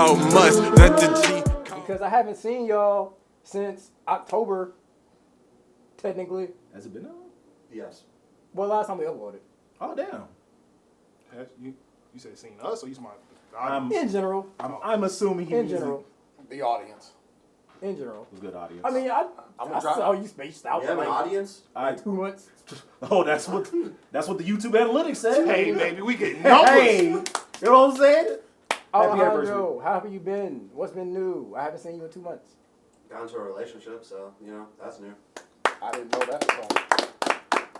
how much that the G. Because I haven't seen y'all since October, technically. Has it been that long? Yes. Well, last time we uploaded. Oh, damn. You said seen us, or you smart? In general. I'm assuming he In was general. The audience. In general. It was a good audience. I mean, I saw you spaced out You for have an like audience? 2 months. Oh, that's what the YouTube analytics said. Hey, baby, we getting numbers. Hey, you know what I'm saying? Happy anniversary. Alejandro, how have you been? What's been new? I haven't seen you in 2 months. Got into a relationship, so, that's new. I didn't know that, so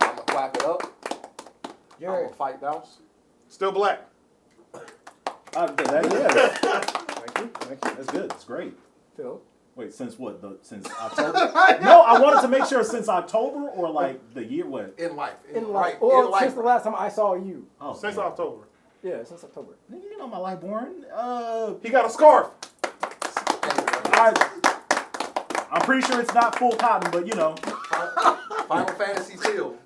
I'm gonna clap it up. I'm Jared, gonna fight bounce. Still black. Thank you. That's good. It's great. Phil. Wait, since what? Since October? No, I wanted to make sure since October or like the year what? In life. In life. Or since the last time I saw you. Oh, Since yeah. October. Yeah, since October. Nigga, you know my life boring. He got a scarf. I'm pretty sure it's not full cotton, but you know. Final Fantasy seal.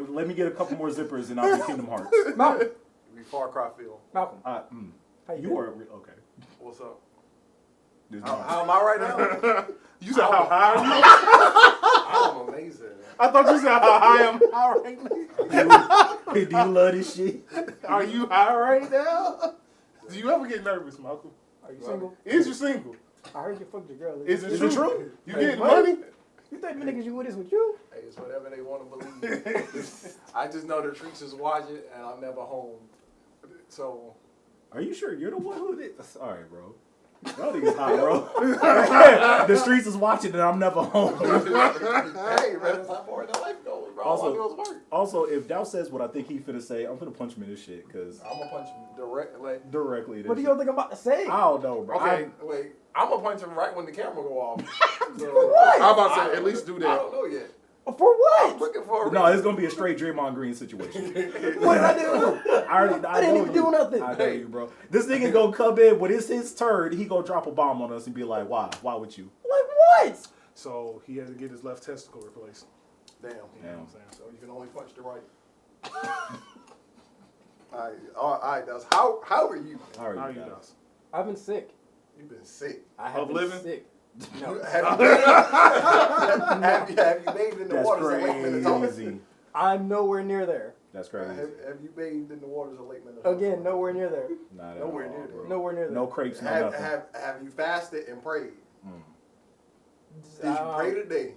Let me get a couple more zippers and I'll be Kingdom Hearts. Malcolm. We Far Cry feel. Malcolm. How you you are okay. What's up? This How am I right now? You said how high are you? I'm amazing. I thought you said how high am I right now. do you love this shit? Are you high right now? Do you ever get nervous, Malcolm? Are you single? Is you single? I heard you fucked your girl. Is it Is true? it true? You Hey, getting what? money? You think the niggas you with is with you? Hey, it's whatever they want to believe. I just know the streets is watching and I'm never home. So Are you sure you're the one who did? Sorry, bro. Y'all niggas hot, bro. The streets is watching and I'm never home. hey, man, that's how far the life goes, bro. All I do is work. Also, if Dow says what I think he finna say, I'm finna punch him in this shit, because I'm gonna punch him directly in this What do you shit. think I'm about to say? I don't know, bro. Okay, wait. I'm gonna punch him right when the camera go off. So, What? I'm about to say, at least do I that. don't know yet. For I'm what? looking for a No, it's gonna be a straight Draymond Green situation. What did I do? I didn't know even you. do nothing. I know you, bro. This nigga gonna come in when it's his turn. He gonna drop a bomb on us and be like, "Why? Why would you?" Like what? So he had to get his left testicle replaced. Damn. You know what I'm saying? So you can only punch the right. All right, Dust. How are you? How are How you you guys? does? I've been sick. You've been sick. I have Of been living? sick. No. Have you bathed in the That's waters of Lake Minnetonka? crazy. I'm nowhere near there. That's crazy. Have you bathed in the waters of Lake Minnetonka? Again, nowhere near there. Not at Nowhere all, near bro. there. Nowhere near there. No crepes, no Have, nothing. have you fasted and prayed? Did you pray today?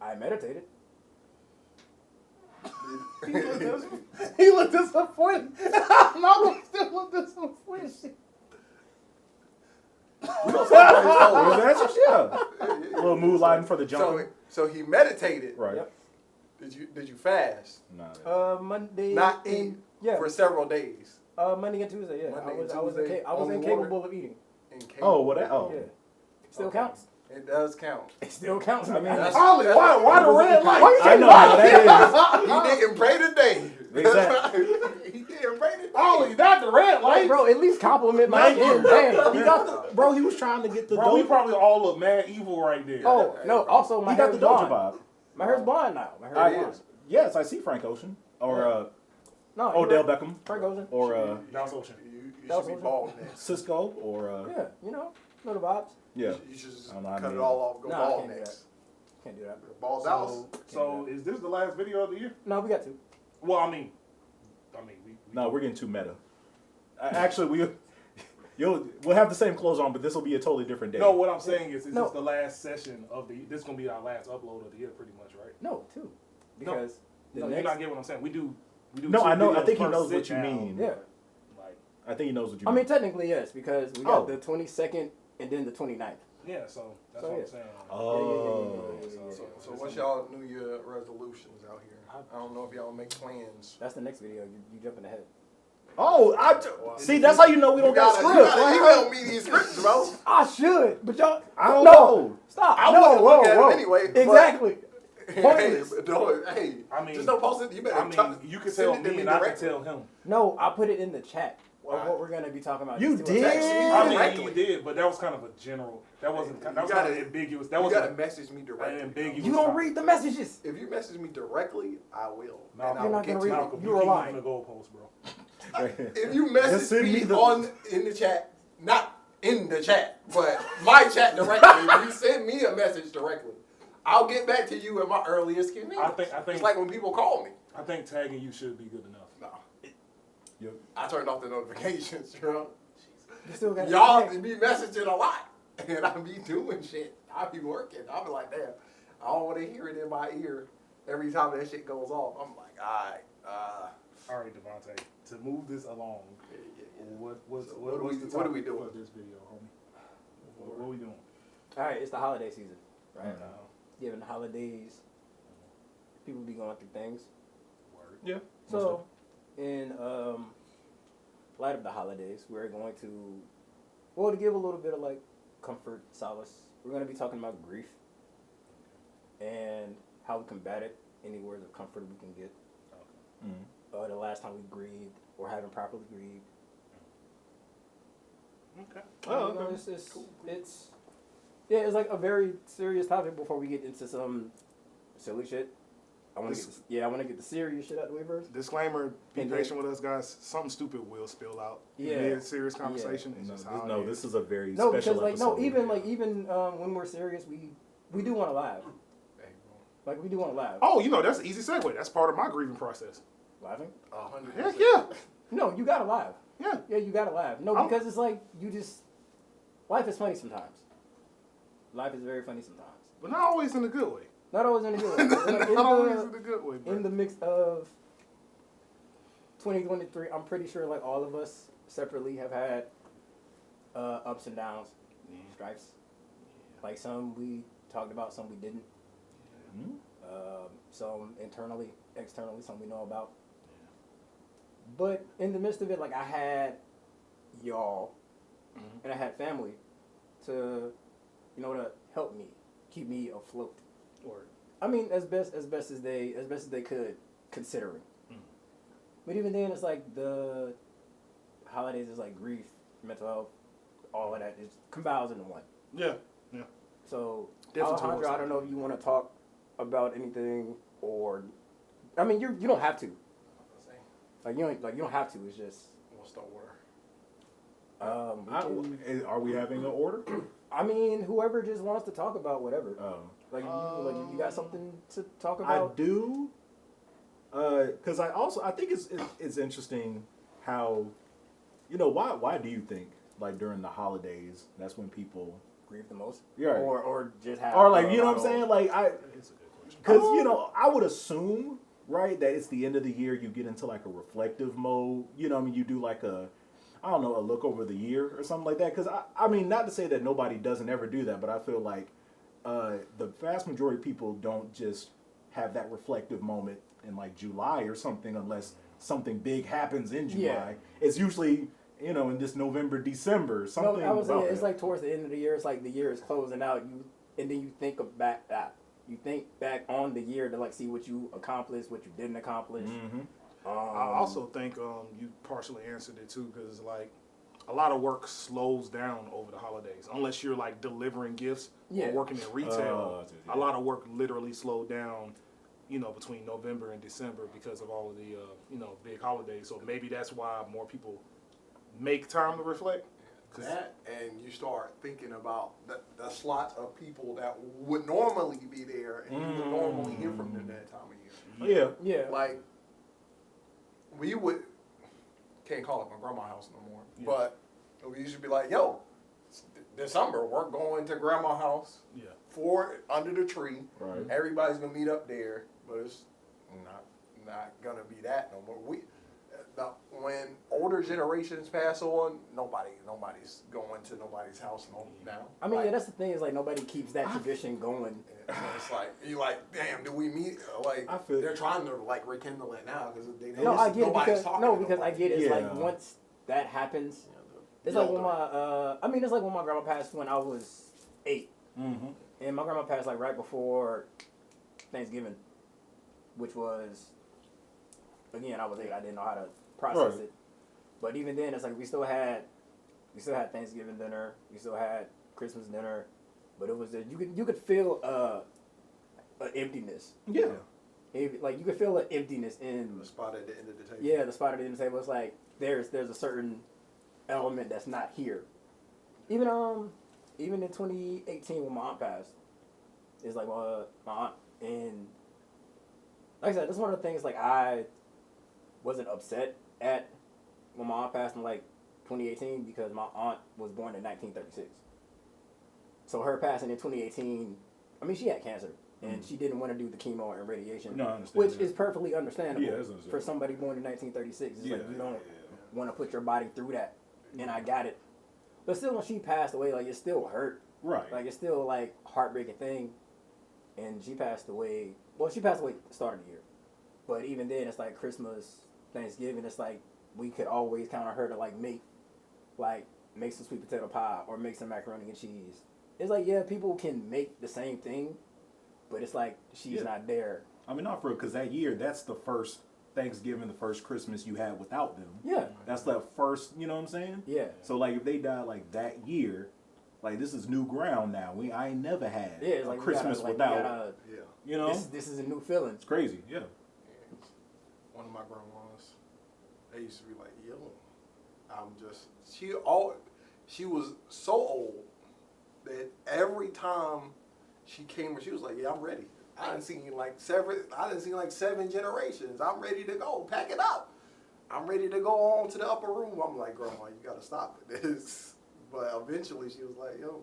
I meditated. He looked disappointed. Malcolm still looked disappointed. Was that yeah. A little mood lighting for the jump. So he meditated. Right. Yep. Did you fast? Nah. Monday. Not eat Yeah. for several days. Monday and Tuesday. Yeah. Monday and I was Tuesday, only only incapable of eating. Oh, what that? Oh. Yeah. Still Okay. counts. It does count. It still counts. I mean, That's- Ollie, why the red light? Why you I know what that He didn't pray today. Exactly. He didn't pray today. Ollie, not the red like, light. bro, at least compliment my skin. Damn. He got the bro. He was trying to get the. Bro, we Doja- probably all look mad evil right there. Oh no! Also, my He got hair's the Doja blonde. vibe. My hair's blonde now. My I- hair's blonde. Yes, I see Frank Ocean or No, Odell Beckham Frank Ocean. or That was Ocean. You That was should be what- bald next. Cisco or Yeah, you know the vibes. yeah. You should just I don't know how cut to it do all off. Go Nah, I bald can't do next. Can't do that. Bald out. So is this the last video of the year? No, we got to. Well, I mean, we No, we're getting too meta. Actually, we'll have the same clothes on, but this will be a totally different day. No, what I'm saying is, No. this the last session of the. This is gonna be our last upload of the year, pretty much, right? No, two. Because the No, you're next. not getting what I'm saying. We do. No, two I know. I videos think he per knows what you sit down. mean. Yeah. Like, I think he knows what you I mean. mean, technically yes, because we got Oh. the 22nd and then the 29th. yeah. So that's So, what yeah. I'm saying. Oh. So what's y'all New Year resolutions out here? I don't know if y'all make plans. That's the next video. You jumping ahead. Oh, see. That's how you know we don't got You scripts. gotta email me these scripts, bro. I should, but y'all. I don't no, know. Stop. I no, wouldn't whoa, look at it whoa. anyway, but- Exactly. Hey, Pointless. hey, I mean, just don't post it. You better. I mean, you can tell send it to me, and I can directly. tell him. No, I put it in the chat of Alright. what we're gonna be talking about. You Just see what- did? Text me I mean, directly. you did, but that was kind of a general. That wasn't. That was kind of ambiguous. That You was gotta message me directly. ambiguous. You don't read the messages. If you message me directly, I will. Malcolm, And I You're will not get gonna to read you. it. Malcolm, You're you keep lying. moving the goalposts, bro. If you message send me me the- in the chat, not in the chat, but my chat directly, if you send me a message directly, I'll get back to you at my earliest convenience. I think It's like when people call me. I think tagging you should be good enough. No. I turned off the notifications, bro. You still got Y'all be messaging a lot, and I be doing shit. I be working. I be like, damn, I don't want to hear it in my ear every time that shit goes off. I'm like, all right. All right, Devontae, to move this along, what's What are we the doing? topic for this video, homie? What are we doing? All right, it's the holiday season, right? Mhm. Given the holidays, people be going through things. Word. Yeah. So, in light of the holidays, we're going to, well, to give a little bit of like comfort, solace, we're going to be talking about grief and how we combat it. Any words of comfort we can get. The last time we grieved or haven't properly grieved. Okay. Oh, no, it's yeah, it's like a very serious topic before we get into some silly shit. I want to get the serious shit out the way first. Disclaimer: Be And patient with us, guys. Something stupid will spill out. Yeah. Mid serious conversation. It's just how it is. This is a very No, special because like episode. even when we're serious, we do want to laugh. Like we do want to laugh. Oh, that's an easy segue. That's part of my grieving process. Laughing? 100%. Heck yeah. No, you gotta laugh. Yeah. Yeah, you gotta laugh. No, because it's like life is funny sometimes. Life is very funny sometimes. But not always in a good way. Not always in a good way. Like, Not always in a good way, bro. in the mix of 2023, I'm pretty sure like all of us separately have had ups and downs, stripes. Like some we talked about, some we didn't. Some internally, externally, some we know about. But in the midst of it, like I had y'all and I had family to, to help me, keep me afloat. Or I mean, as best as they could, considering. But even then, it's like the holidays is like grief, mental health, all of that is combines into one. yeah. So, Different Alejandro, tools. I don't know if you want to talk about anything, or I mean, you don't have to. Like you don't have to. It's just. What's the word? Are we having an order? I mean, whoever just wants to talk about whatever. Like you got something to talk about. I do, because I think it's interesting how, why do you think like during the holidays that's when people Grieve the most. Yeah. Or just have. or like you know what I'm saying like It's a good question. because I would assume right that it's the end of the year, you get into like a reflective mode. You do like a look over the year or something like that. Because I mean, not to say that nobody doesn't ever do that, but I feel like the vast majority of people don't just have that reflective moment in like July or something unless something big happens in July. Yeah. It's usually, in this November, December, something. No, I was saying about it's that. like towards the end of the year. It's like the year is closing out. And then you think back on the year to like see what you accomplished, what you didn't accomplish. Mhm. I also think you partially answered it too, because like a lot of work slows down over the holidays unless you're like delivering gifts or working in retail. Yeah. A lot of work literally slowed down, between November and December because of all of the big holidays. So maybe that's why more people make time to reflect. That, and you start thinking about the slots of people that would normally be there, and you would normally hear from them that time of year. Yeah. Yeah. Like, we can't call it my grandma's house no more, Yeah. but we used to be like, yo, it's December, we're going to grandma's house Yeah. under the tree. Right. Everybody's gonna meet up there, but it's not gonna be that no more. When older generations pass on, nobody's going to nobody's house now. I mean, Like, that's the thing is like nobody keeps that tradition going. it's like you like, damn, do we meet? Like I feel- they're trying to like rekindle it now because they No, I get it nobody's because talking no, to because I nobody. get it. It's Yeah. like once that happens, it's the like when older- it's like when my grandma passed when I was 8, Mm-hmm. and my grandma passed like right before Thanksgiving, which was again I was 8. I didn't know how to process Right. it, but even then it's like we still had Thanksgiving dinner, we still had Christmas dinner, but it was you could feel an emptiness. Yeah. like you can feel the emptiness in The spot at the end of the table. yeah, the spot at the end of the table. It's like there's a certain element that's not here. Even in 2018 when my aunt passed, it's like my aunt, and like I said, this is one of the things like I wasn't upset at when my aunt passed in like 2018 because my aunt was born in 1936. So her passing in 2018, I mean, she had cancer. And she didn't want to do the chemo and radiation, No, I understand which that. is perfectly understandable Yeah, that's understandable. for somebody born in 1936. It's like you don't yeah. want to put your body through that, and I got it. But still, when she passed away, like it still hurt. Right. Like it's still like heartbreaking thing. And she passed away. Well, she passed away at the start of the year, but even then, it's like Christmas, Thanksgiving. It's like we could always count on her to make some sweet potato pie or make some macaroni and cheese. It's like yeah, people can make the same thing. But it's like she's not there. I mean, not for because that year, that's the first Thanksgiving, the first Christmas you had without them. Yeah. That's the first, you know what I'm saying? Yeah. So, like, if they died, like, that year, like, this is new ground now. I ain't never had It's a like Christmas we without, gotta, you know? this is a new feeling. It's crazy, yeah. One of my grandmas, they used to be like, yo, she was so old that every time she came, she was like, yeah, I'm ready. I done seen like seven generations. I'm ready to go. Pack it up. I'm ready to go on to the upper room. I'm like, Grandma, you gotta stop this. But eventually she was like, yo,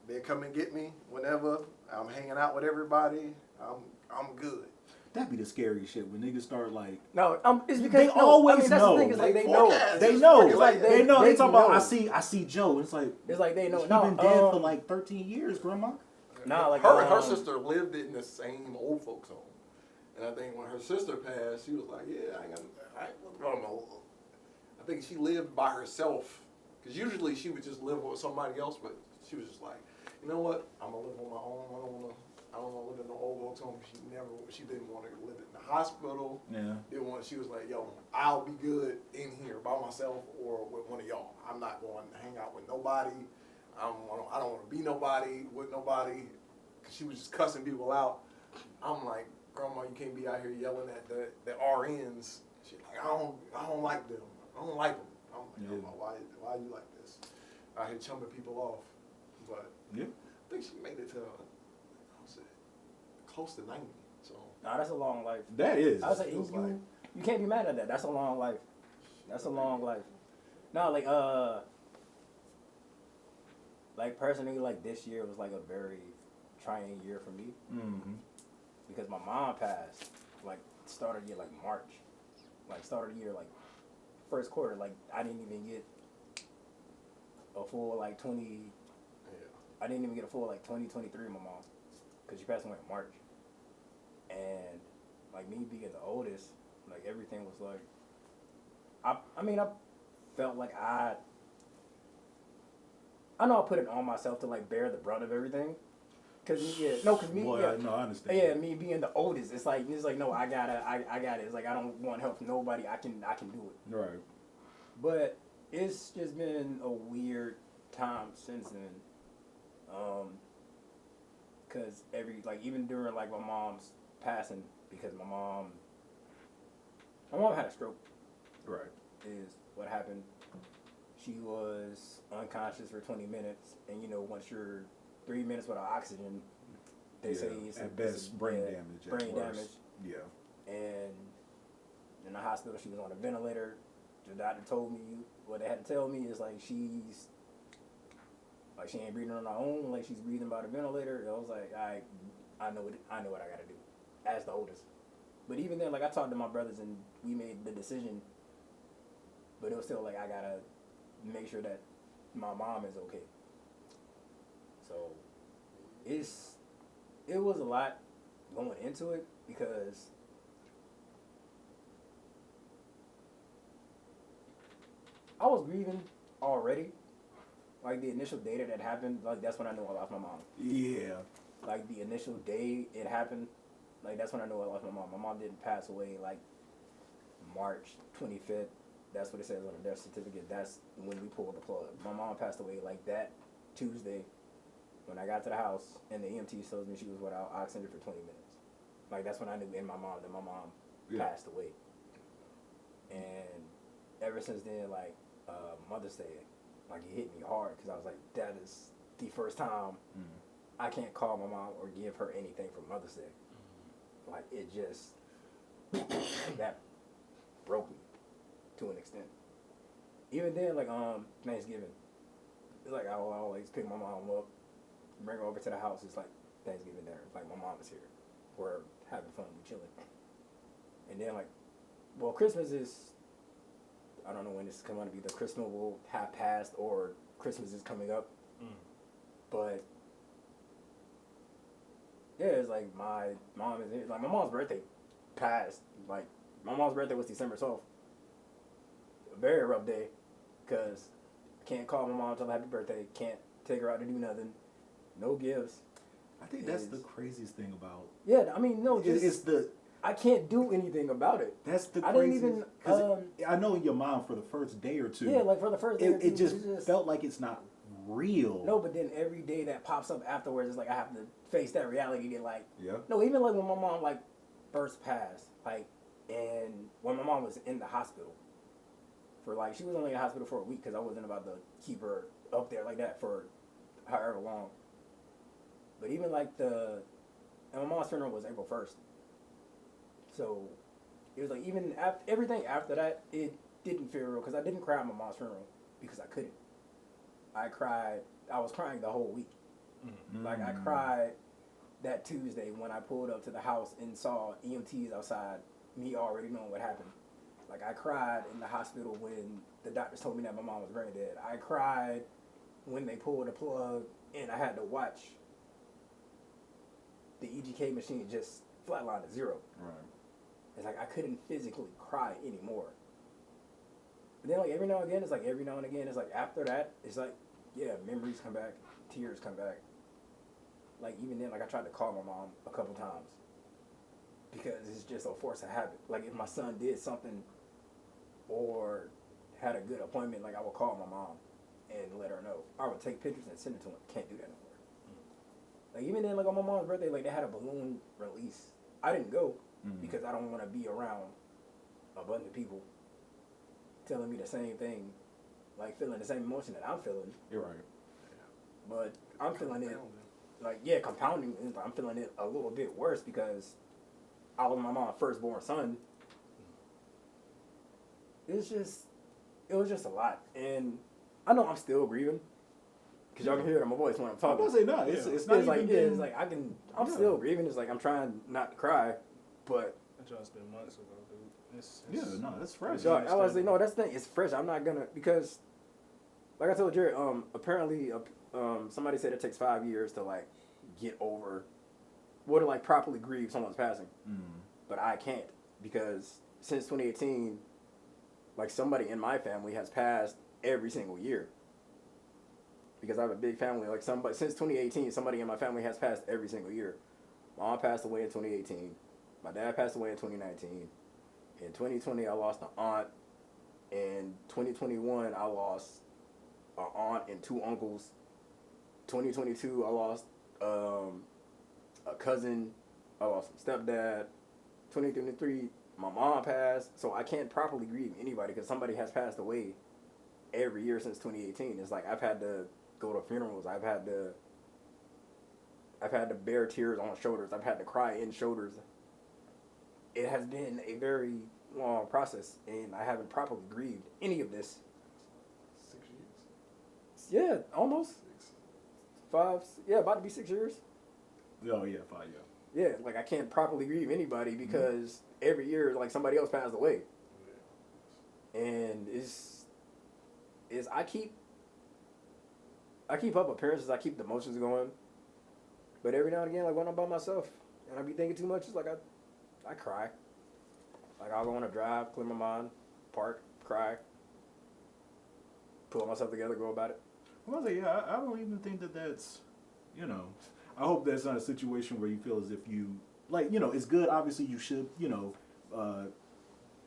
they come and get me whenever. I'm hanging out with everybody. I'm good. That'd be the scary shit when niggas start like. No, it's because They always I mean, that's know. The thing is like they know. forecast. They know. It's like they know. They talking know. about. I see Joe. It's like they know. he No, been dead for like 13 years, Grandma. Nah, like her and her sister lived in the same old folks home, and I think when her sister passed, she was like, "Yeah, I don't know." I think she lived by herself because usually she would just live with somebody else, but she was just like, "You know what? I'm gonna live on my own. I don't want to live in no old folks home." She didn't want to live in the hospital. Yeah. She was like, "Yo, I'll be good in here by myself or with one of y'all. I'm not going to hang out with nobody. I don't want to be nobody with nobody." Cause she was just cussing people out. I'm like, Grandma, you can't be out here yelling at the RNs. She's like, I don't like them. I don't like them. I'm like, Grandma, why you like this? Out here chumping people off. But Yeah. I think she made it to close to 90. So nah, that's a long life. That is. I was like, you can't be mad at that. That's a long life. That's a long life. No, like personally, like this year was like a very trying year for me Mm-hmm. because my mom passed like start of the year like March, like start of the year like first quarter. Like I didn't even get a full like 20. yeah. I didn't even get a full like 2023 my mom because she passed away in March, and like me being the oldest, like everything was like I mean I felt like I know I put it on myself to like bear the brunt of everything. Cause me, Boy, yeah, no, I understand. yeah, me being the oldest, it's like no, I got it. It's like I don't want help from nobody. I can do it. Right. But it's just been a weird time since then. Cause even during like my mom's passing, because my mom had a stroke. Right. Is what happened. She was unconscious for 20 minutes, and once you're 3 minutes without oxygen, they say it's at best brain damage. Brain damage. Yeah. And in the hospital, she was on a ventilator. The doctor told me what they had to tell me is like she ain't breathing on her own, like she's breathing by the ventilator. I was like, I know what I gotta do as the oldest. But even then, like I talked to my brothers and we made the decision. But it was still like I gotta make sure that my mom is okay. So it was a lot going into it because I was grieving already. Like the initial day that happened, like that's when I knew I lost my mom. Yeah. Like the initial day it happened, like that's when I knew I lost my mom. My mom didn't pass away like March 25th. That's what it says on the death certificate. That's when we pulled the plug. My mom passed away like that Tuesday when I got to the house and the EMT told me she was without oxygen for 20 minutes. Like that's when I knew in my mom that my mom Yeah. passed away. And ever since then, like Mother's Day, like it hit me hard because I was like, that is the first time I can't call my mom or give her anything for Mother's Day. Like it just that broke me to an extent. Even then, like Thanksgiving, it's like I will always pick my mom up, bring her over to the house. It's like Thanksgiving dinner. Like my mom is here, we're having fun, we chilling. And then like, well, Christmas is, I don't know when this is coming to be. The Christmas will have passed or Christmas is coming up, but yeah, it's like my mom is like my mom's birthday passed. Like my mom's birthday was December 12th. A very rough day, cause I can't call my mom, tell her happy birthday. Can't take her out to do nothing. No gifts. I think that's the craziest thing about. Yeah, I mean, no, just, it's the. I can't do anything about it. That's the I craziest. didn't even. Cause I know your mom for the first day or two. Yeah, like for the first day. It just felt like it's not real. No, but then every day that pops up afterwards, it's like I have to face that reality. Again, like Yeah. no, even like when my mom like first passed, like, and when my mom was in the hospital for like she was only in the hospital for a week because I wasn't about to keep her up there like that for however long. But even like and my mom's funeral was April 1st, so it was like even after everything after that, it didn't feel real because I didn't cry at my mom's funeral because I couldn't. I was crying the whole week. Like I cried that Tuesday when I pulled up to the house and saw EMTs outside, me already knowing what happened. Like I cried in the hospital when the doctors told me that my mom was brain dead. I cried when they pulled the plug and I had to watch the EGK machine just flatline to zero. Right. It's like I couldn't physically cry anymore. But then like every now and again, it's like after that, it's like, yeah, memories come back, tears come back. Like even then, like I tried to call my mom a couple times because it's just a force of habit. Like if my son did something or had a good appointment, like I would call my mom and let her know. I would take pictures and send it to him. Can't do that anymore. Like even then, like on my mom's birthday, like they had a balloon release. I didn't go because I don't want to be around a bunch of people telling me the same thing, like feeling the same emotion that I'm feeling. You're right. But I'm feeling it, like, yeah, compounding. I'm feeling it a little bit worse because I was my mom's firstborn son. It was just a lot. And I know I'm still grieving because y'all can hear it in my voice when I'm talking. I was gonna say, no, it's not like, even it's like I'm still grieving. It's like I'm trying not to cry, but. That just been months ago, dude. It's that's fresh. Dog, I was like, no, that's the thing. It's fresh. I'm not gonna because, like I told Jared, apparently, somebody said it takes 5 years to like get over, to like properly grieve someone's passing. But I can't because since 2018, like somebody in my family has passed every single year. Because I have a big family, like since 2018, somebody in my family has passed every single year. My mom passed away in 2018. My dad passed away in 2019. In 2020, I lost an aunt. In 2021, I lost an aunt and two uncles. 2022, I lost a cousin. I lost a stepdad. 2023, my mom passed. So I can't properly grieve anybody because somebody has passed away every year since 2018. It's like I've had to go to funerals. I've had to bear tears on shoulders. I've had to cry in shoulders. It has been a very long process, and I haven't properly grieved any of this. 6 years. Yeah, almost. 5. Yeah, about to be 6 years. Oh yeah, 5 years. Yeah, like I can't properly grieve anybody because every year, like somebody else passed away, and it's I keep up appearances. I keep the emotions going, but every now and again, like when I'm by myself and I be thinking too much, it's like I cry. Like I'll go on a drive, clear my mind, park, cry, pull myself together, go about it. Well, yeah, I don't even think that's, I hope that's not a situation where you feel as if you, it's good. Obviously, you should,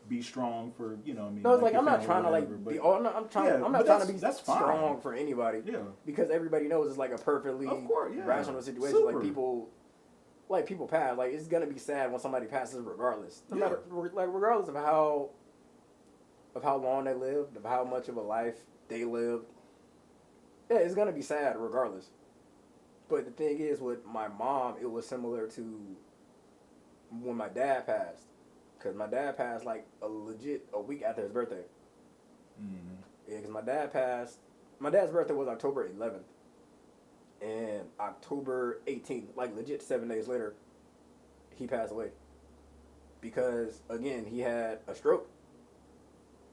be strong for, No, it's like I'm not trying to be. Oh, no, I'm trying. Yeah, I'm not trying to be that's strong fine. for anybody. Yeah. Because everybody knows it's like a perfectly Of course, yeah. rational situation. Super. Like people like people pass. Like it's gonna be sad when somebody passes, regardless. No matter, like regardless of how long they lived, of how much of a life they lived. Yeah, it's gonna be sad regardless. But the thing is, with my mom, it was similar to when my dad passed, because my dad passed like a week after his birthday. Mm-hmm. Yeah, because my dad passed. My dad's birthday was October 11th. And October 18th, like legit 7 days later, he passed away. Because, again, he had a stroke,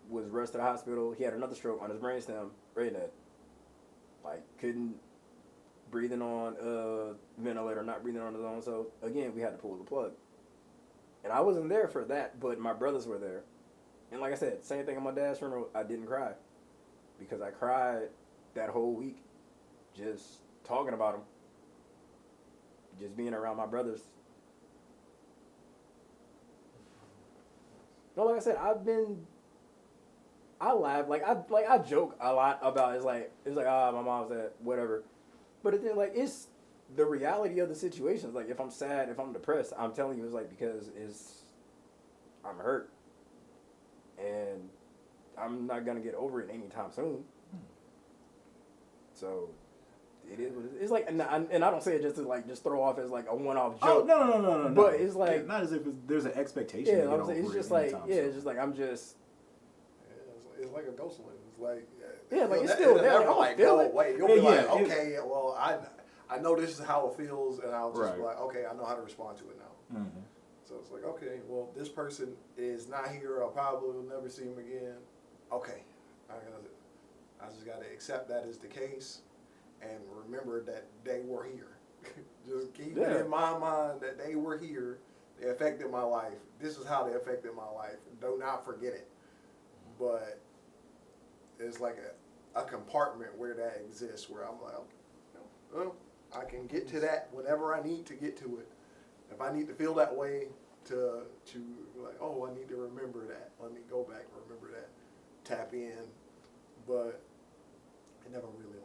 was rushed to the hospital. He had another stroke on his brainstem, brain dead. Like, couldn't, breathing on a ventilator, not breathing on his own. So, again, we had to pull the plug. And I wasn't there for that, but my brothers were there. And like I said, same thing at my dad's funeral, I didn't cry. Because I cried that whole week just talking about him. Just being around my brothers. No, like I said, I laugh, I joke a lot about it's like my mom's dead, whatever. But it's the reality of the situation. It's like if I'm sad, if I'm depressed, I'm telling you it's like because I'm hurt. And I'm not gonna get over it anytime soon. So it is what it is. It's like, and I don't say it just to just throw off as like a one-off joke. Oh, no. But it's like not as if there's an expectation. Yeah, I'm saying it's just like it's just like I'm just. Yeah, it's like a ghost one. It's like it's still there. Never Like, feel it. away. You'll be like, okay, well, I know this is how it feels, and I'll just be like, okay, I know how to respond to it now. Mm-hmm. So it's like, okay, well, this person is not here. I probably will never see him again. Okay, I just got to accept that is the case, and remember that they were here. Just keep it in my mind that they were here. They affected my life. This is how they affected my life. Do not forget it. But it's like a compartment where that exists, where I'm like, well, I can get to that whenever I need to get to it. If I need to feel that way to like, oh, I need to remember that. Let me go back and remember that. Tap in. But it never really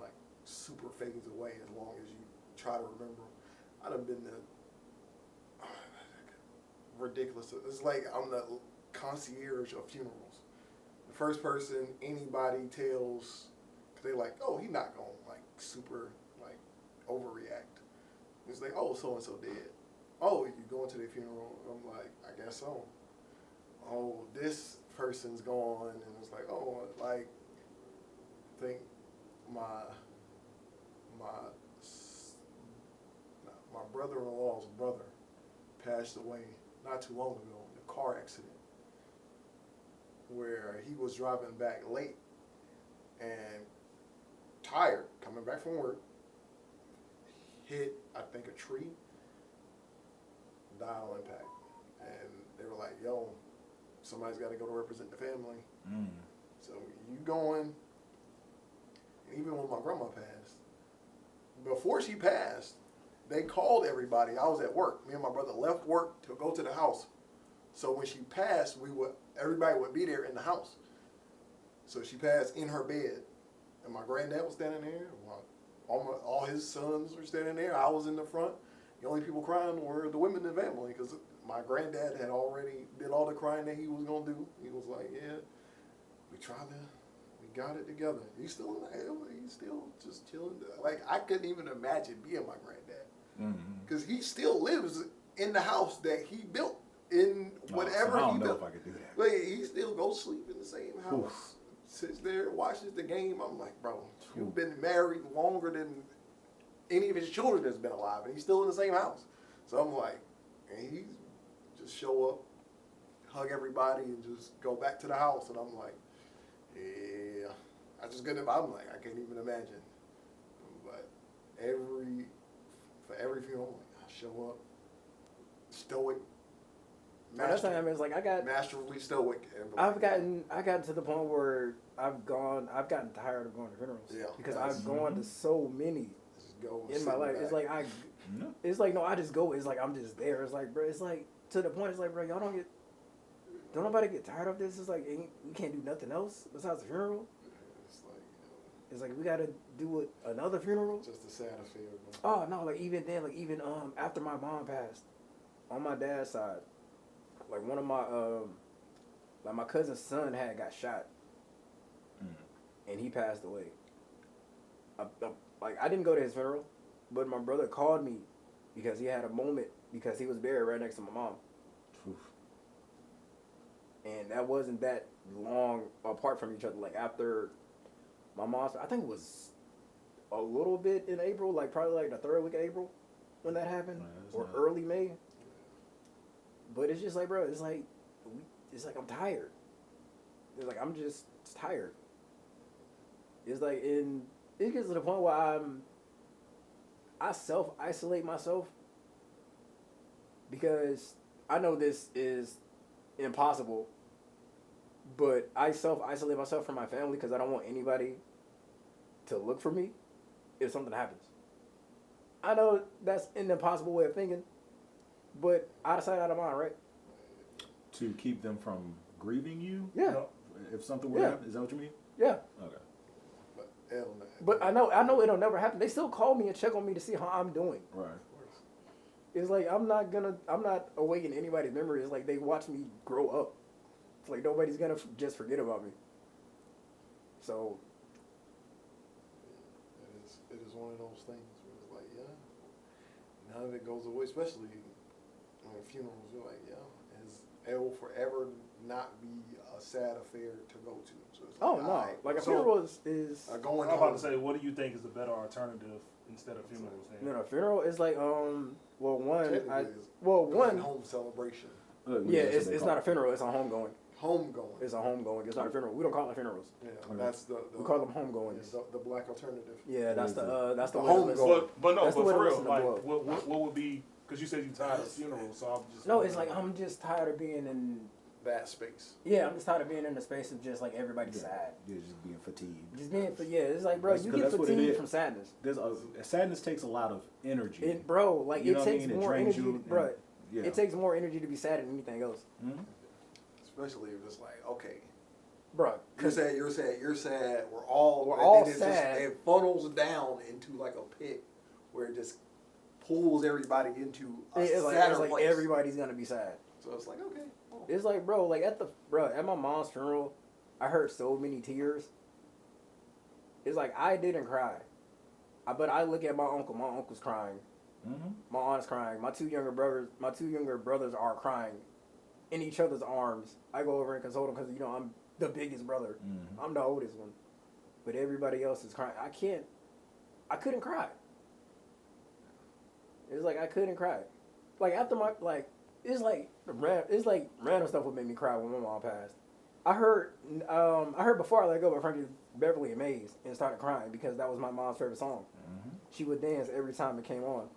super fades away as long as you try to remember. I'd have been ridiculous. It's like I'm the concierge of funerals. The first person anybody tells, cause they're like, oh, he's not gonna super overreact. It's like, oh, so and so dead. Oh, you going to their funeral? I'm like, I guess so. Oh, this person's gone, and it's like, oh, I think my brother-in-law's brother passed away not too long ago in a car accident where he was driving back late and tired, coming back from work, hit, I think, a tree, died on impact. And they were like, yo, somebody's got to go to represent the family. Mm. So you going, and even when my grandma passed, before she passed, they called everybody. I was at work. Me and my brother left work to go to the house. So when she passed, everybody would be there in the house. So she passed in her bed, and my granddad was standing there. All his sons were standing there. I was in the front. The only people crying were the women in the family because my granddad had already did all the crying that he was gonna do. He was like, "Yeah, we got it together." He's still in the hell. He's still just chilling. Like I couldn't even imagine being my granddad because he still lives in the house that he built in whatever I don't he know built. if I could do that. Like he still goes sleep in the same house. Sits there, watches the game. I'm like, bro, you've been married longer than any of his children has been alive, and he's still in the same house. So I'm like, and he just show up, hug everybody, and just go back to the house. And I'm like, yeah, I just couldn't. I'm like, I can't even imagine. But for every funeral, I show up, stoic. That's what I mean. It's like I got masterfully stoic. I've gotten to the point where I've gotten tired of going to funerals. Yeah, because I've gone to so many in my life. Back. It's like I just go. It's like I'm just there. It's like, bro. It's like to the point. It's like, bro, y'all don't nobody get tired of this. It's like we can't do nothing else besides the funeral. It's like we gotta do another funeral. Just a sad affair. Man. Oh no, like even then, like even after my mom passed, on my dad's side, like one of my like my cousin's son got shot, and he passed away. Like I didn't go to his funeral, but my brother called me because he had a moment because he was buried right next to my mom. Oof. And that wasn't that long apart from each other. Like after my mom's, I think it was a little bit in April, like probably like the third week of April when that happened, or early May. But it's just like, bro, it's like I'm tired. It's like I'm just tired. It's like it gets to the point where I self-isolate myself because I know this is impossible, but I self-isolate myself from my family because I don't want anybody to look for me if something happens. I know that's an impossible way of thinking, but out of sight, out of mind, right? To keep them from grieving you? Yeah. If something were to happen, is that what you mean? Yeah. Okay. But I know it'll never happen. They still call me and check on me to see how I'm doing. Right. It's like I'm not awakening anybody's memory. It's like they watch me grow up. It's like nobody's gonna just forget about me. So It is one of those things where it's like, yeah, none of it goes away, especially when funerals. You're like, yeah, it will forever not be a sad affair to go to. So it's like, no, like a funeral is going. I'm about to say, what do you think is the better alternative instead of funerals? No, a funeral is like one home celebration. Yeah, it's not a funeral. It's a homegoing. Homegoing. It's a homegoing. It's not a funeral. We don't call it funerals. Yeah, that's we call them homegoings. The black alternative. Yeah, that's the homegoing. But no, that's but for real, like, above. what would be? Because you said you're tired of funerals, so I'm just. No, it's like I'm just tired of being in that space. Yeah, I'm just tired of being in the space of just like everybody's sad. You're just being fatigued. It's like, bro, you get fatigued from sadness. Sadness takes a lot of energy. It takes more energy, bro. Yeah. It takes more energy to be sad than anything else. Mm-hmm. Especially if it's like, okay, bro, you're sad. We're all sad. It funnels down into like a pit where it just pulls everybody into a sadder place. Everybody's gonna be sad. So it's like, okay. Oh. It's like, bro, like at my mom's funeral, I heard so many tears. It's like I didn't cry, but I look at my uncle. My uncle's crying. Mm-hmm. My aunt's crying. My two younger brothers are crying in each other's arms. I go over and console them because I'm the biggest brother. Mm-hmm. I'm the oldest one, but everybody else is crying. I couldn't cry. It's like I couldn't cry. Like after it's like random stuff would make me cry when my mom passed. I heard Before I Let Go by Frankie Beverly and Maze and started crying because that was my mom's favorite song. Mm-hmm. She would dance every time it came on.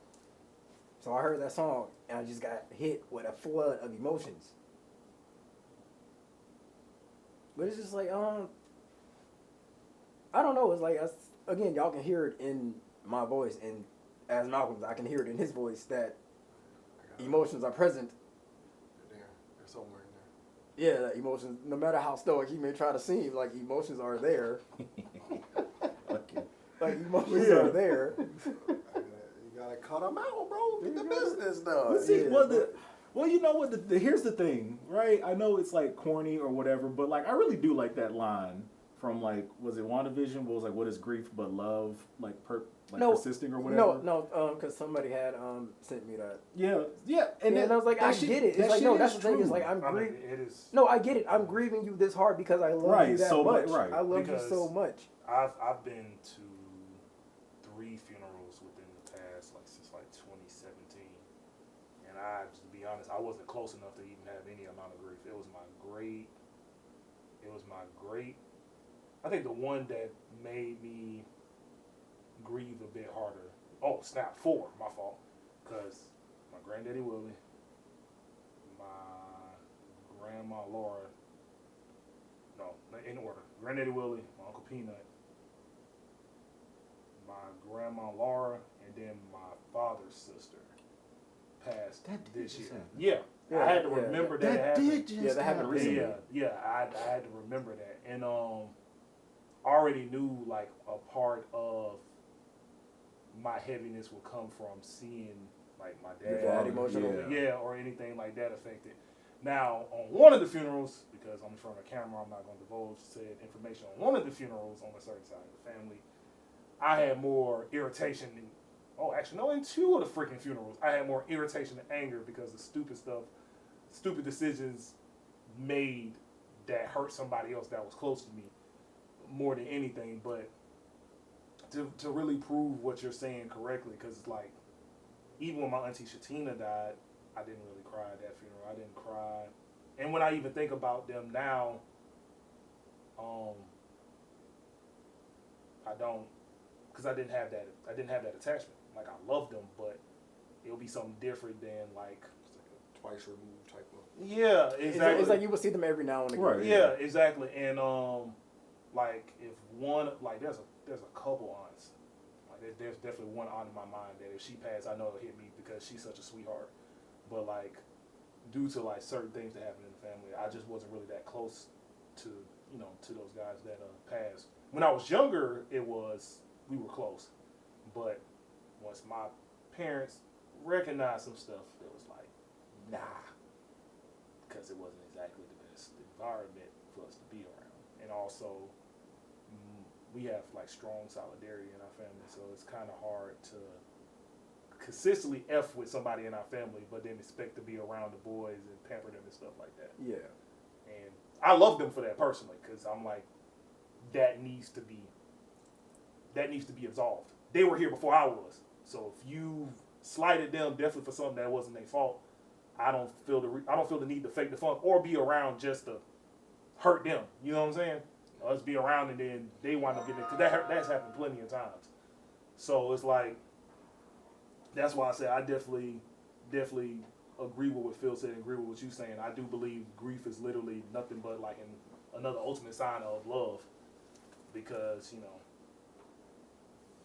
So I heard that song and I just got hit with a flood of emotions. But it's just like I don't know. It's like again, y'all can hear it in my voice, and as Malcolm's, I can hear it in his voice that emotions are present. They're somewhere in there. Yeah, that emotions. No matter how stoic he may try to seem, like emotions are there. Okay. Like emotions are there. You gotta cut them out, bro. Get the business done. Let's see. Well, you know what? Here's the thing, right? I know it's like corny or whatever, but like I really do like that line from like, was it WandaVision? What is grief but love? Persisting or whatever. No, because somebody had sent me that. Yeah, and I was like, I get it. It's like, no, that's the thing. It's like I'm grieving. No, I get it. I'm grieving you this hard because I love you that much. Right. I love you so much. I've been to 3 funerals within the past since 2017, and to be honest, I wasn't close enough to even have any amount of grief. It was my great. I think the one that made me grieve a bit harder. Oh, snap! 4, my fault. Because my granddaddy Willie, my grandma Laura. No, in order. Granddaddy Willie, my uncle Peanut, my grandma Laura, and then my father's sister passed this year. Yeah, I had to remember that. That did just that happened recently. Yeah, I had to remember that. And already knew like a part of my heaviness would come from seeing like my Your dad dad emotional? yeah, or anything like that affected. Now, on one of the funerals, because I'm in front of a camera, I'm not going to divulge said information. On one of the funerals on a certain side of the family, I had more irritation than, in two of the freaking funerals, I had more irritation and anger because of stupid decisions made that hurt somebody else that was close to me more than anything. But to really prove what you're saying correctly, because it's like, even when my auntie Shatina died, I didn't really cry at that funeral. I didn't cry. And when I even think about them now, I don't, because I didn't have that attachment. Like, I loved them, but it'll be something different than like, It's like a twice removed type of. yeah, exactly. It's like you would see them every now and again. Right. Yeah, exactly. And like if one, like there's a couple aunts. Like there's definitely one aunt in my mind that if she passed, I know it'll hit me because she's such a sweetheart. But like due to like certain things that happened in the family, I just wasn't really that close to to those guys that passed. When I was younger, we were close. But once my parents recognized some stuff, it was like, nah, because it wasn't exactly the best environment for us to be around. And also, we have like strong solidarity in our family, so it's kind of hard to consistently F with somebody in our family, but then expect to be around the boys and pamper them and stuff like that. Yeah. And I love them for that personally, because I'm like, that needs to be absolved. They were here before I was, so if you slighted them definitely for something that wasn't their fault, I don't feel the need to fake the funk or be around just to hurt them. You know what I'm saying? Let's be around and then they wind up getting it, because that's happened plenty of times. So it's like, that's why I say I definitely agree with what Phil said and agree with what you're saying. I do believe grief is literally nothing but like another ultimate sign of love, because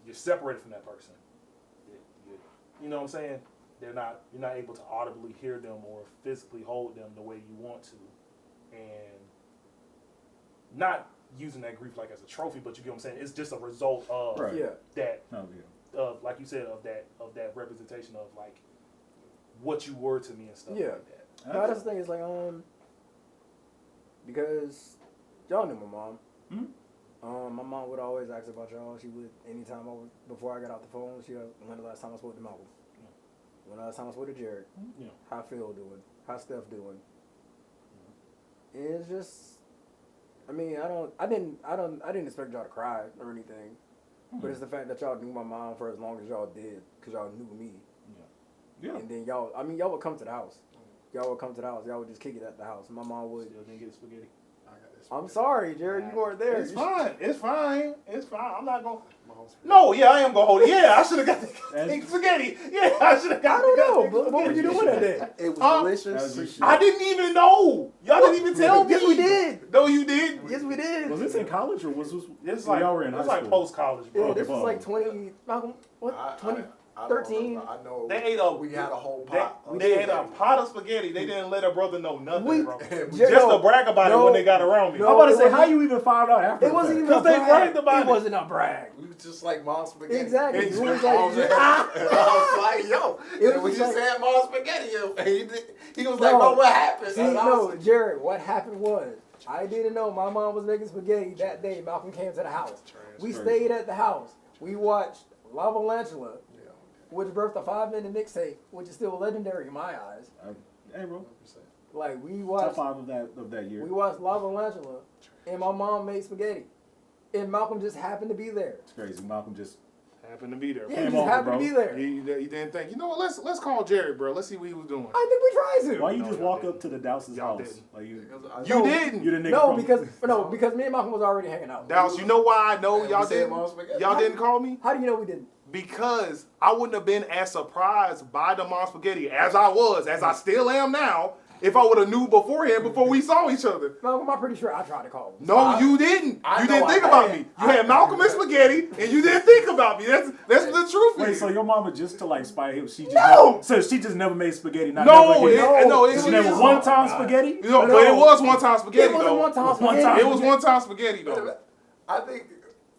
you're separated from that person. You know what I'm saying? You're not able to audibly hear them or physically hold them the way you want to, and not using that grief like as a trophy, but you get what I'm saying. It's just a result of Right. Yeah. that, Oh, yeah. of like you said, of that representation of like what you were to me and stuff Yeah. like that. No, that's the thing. Is like because y'all knew my mom. Hmm? My mom would always ask about y'all. She would anytime before I got off the phone. She was, when the last time I spoke to Malcolm. When the last time I spoke to Jared. Yeah. How Phil doing? How Steph doing? It's just, I mean, I didn't expect y'all to cry or anything, but it's the fact that y'all knew my mom for as long as y'all did, because y'all knew me. Yeah. And then y'all would come to the house. Y'all would come to the house. Y'all would just kick it at the house. My mom would. Still didn't get spaghetti. I got this. I'm sorry, Jared, you weren't there. It's fine. It's fine. It's fine. I'm not going. Mahomes. No, yeah, I am gonna hold it. Yeah, I should have got the spaghetti. Yeah, I should have got. I don't know, but what were you doing that day? It was Huh? delicious. I didn't even know. Y'all didn't even tell me. Yes, we did. No, you did. Yes, we did. Was this in college or was this? It's when like y'all were in it's high like school? post college, Yeah, bro. this was like Malcolm. 20. Malcolm, what? I don't 2013. remember. I know They ate a. we had a whole They, pot. of they ate a spaghetti. pot of spaghetti. They didn't let her brother know nothing, We- bro. Jared, Just to brag about it no, when they got around me. no. I'm about to it say, how wasn't- you even found out after? It wasn't even a 'Cause they brag. bragged about It it. wasn't a brag. We was just like mom spaghetti. Exactly. It was like, I was like, yo. It was when just you like- said mom spaghetti, he was like, No. bro, what happened? See, And I was no, Jared, what happened was, I didn't know my mom was making spaghetti that day. Malcolm came to the house. We stayed at the house. We watched Lava Lantula, Yeah, which birthed a 5-minute mixtape, which is still legendary in my eyes. Hey, bro. 100%. Like, we Top watched 5 of that year. We watched Lava Lantula, and my mom made spaghetti. And Malcolm just happened to be there. It's crazy. Malcolm just Happened to be there. Yeah, Bro. he just over, happened bro. to be there. He didn't think. You know what? Let's call Jared, bro. Let's see what he was doing. I think we tried to. why you No, just y'all walk didn't. up to the Douse's Y'all house? didn't. Like you Because I You know didn't. the nigga No, from, because me and Malcolm was already hanging out. Dallas, you know why I know Yeah, y'all we said didn't? Mom's spaghetti. Y'all didn't call me? How do you know we didn't? Because I wouldn't have been as surprised by the mom spaghetti as I still am now, if I would have knew beforehand before we saw each other. Malcolm, I'm pretty sure I tried to call him. No, you didn't. I You know didn't I think about had. me. You had Malcolm and spaghetti, and you didn't think about me. That's the truth. wait, is. so your mama just to like spite him? She just No! so she just never made spaghetti. Not No, never again? no, It's it never was one-time spaghetti. You know, No. but it was one time spaghetti It wasn't though. one time One spaghetti. time. It was one time spaghetti Wait a though. minute. I think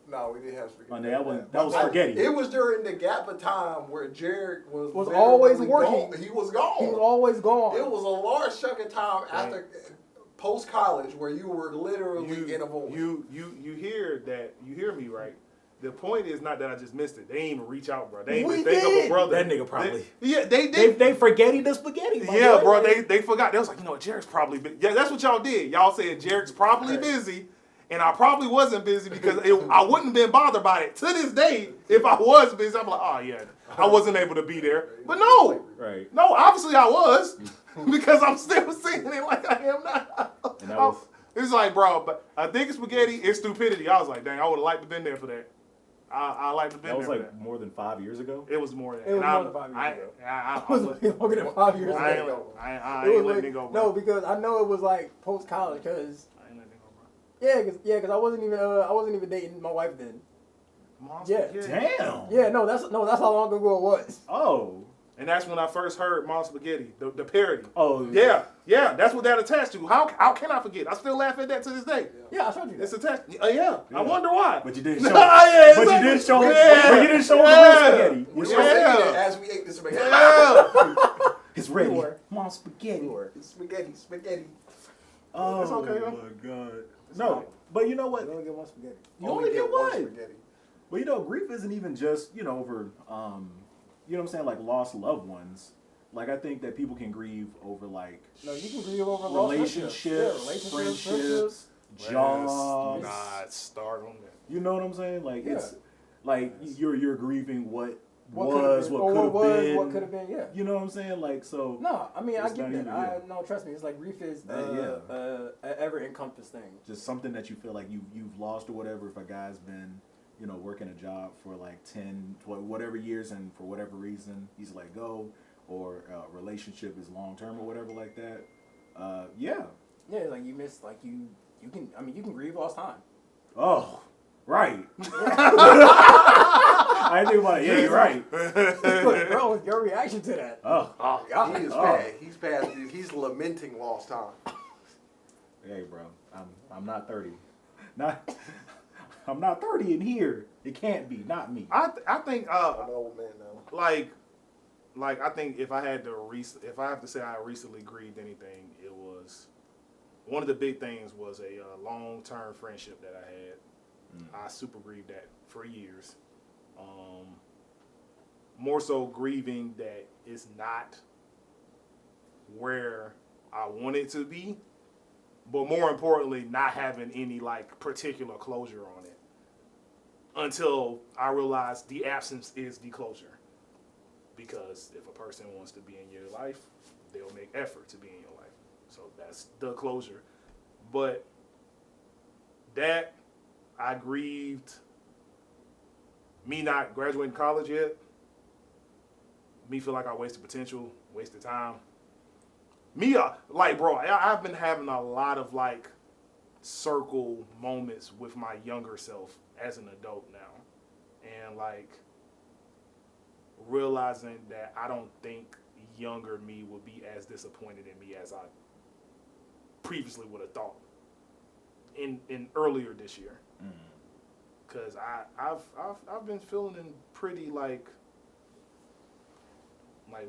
no, we didn't have spaghetti. Oh, no, that was spaghetti. It was during the gap of time where Jared was always literally working. gone. He was gone. He was always gone. It was a large chunk of time after post college where you were literally in a void. You hear me right? The point is not that I just missed it. They ain't even reach out, bro. They ain't We even think of a did. brother. That nigga probably. They They forgetting the spaghetti. My Yeah, boy. bro, they forgot. They was like, you know what, Jared's probably busy. Yeah, that's what y'all did. Y'all said Jared's probably busy, and I probably wasn't busy because I wouldn't have been bothered by it. To this day, if I was busy, I'm like, oh yeah, I wasn't able to be there. But no, Right. no, obviously I was because I'm still seeing it like I am now. And that was- It's like, bro, but I think it's spaghetti. It's stupidity. I was like, dang, I would have liked to have been there for that. I like to have been That was there. like more than 5 years ago. It was more than It was and more than 5 years ago. I It was way longer than 5 years I ain't, ago. I It ain't was letting like, it go, bro. no, because I know it was like post college. Cause I ain't letting it go, bro. yeah, cause I wasn't even dating my wife then. Monster, Yeah. Damn. Yeah, that's how long ago it was. Oh. And that's when I first heard Mom Spaghetti, the parody. Oh. Yeah, that's what that attached to. How can I forget? I still laugh at that to this day. Yeah, I showed you It's that. attached. Yeah. I wonder why. But you didn't Nah, show. yeah, But you exactly. did show. Yeah. But you didn't show Yeah. the real spaghetti. We You were said, saying Yeah. it as we ate the spaghetti. Yeah. It's ready. We were. Mom spaghetti. Spaghetti. Oh It's okay, though. my god. No, but you know what? You only get one spaghetti. You only get one. spaghetti. But you know, grief isn't even just over, you know what I'm saying, like lost loved ones. Like I think that people can grieve over like No, you can grieve over lost relationships, friendships. Yeah, friendships, Let's jobs. not start on that. You know what I'm saying? Like Yeah. it's like you're grieving what What was, could've what been, could have been, what could have been. Yeah. You know what I'm saying? Like so. No, I mean I It's get not that. even- I no, trust me. It's like grief is Yeah. an ever encompass thing. Just something that you feel like you've lost or whatever. If a guy's been, working a job for like 10, 12, whatever years, and for whatever reason he's let go, or a relationship is long term or whatever like that. Yeah. Yeah, like you miss like you can. I mean you can grieve lost time. Oh, right. I didn't think about it. Yeah, you're right. But bro, your reaction to that? Oh, He is Oh. bad. He's bad. He's lamenting lost time. hey, bro. I'm not 30. I'm not 30 in here. It can't be. Not me. I think I'm an old man now. like I think if I have to say I recently grieved anything, it was one of the big things was a long-term friendship that I had. I super grieved that for years. More so grieving that it's not where I want it to be, but more importantly, not having any like particular closure on it until I realized the absence is the closure. Because if a person wants to be in your life, they'll make effort to be in your life. So that's the closure. But that I grieved me not graduating college yet. Me feel like I wasted potential, wasted time. Me, like, bro, I've been having a lot of, like, circle moments with my younger self as an adult now. And, like, realizing that I don't think younger me would be as disappointed in me as I previously would have thought in earlier this year. Because I've been feeling pretty, like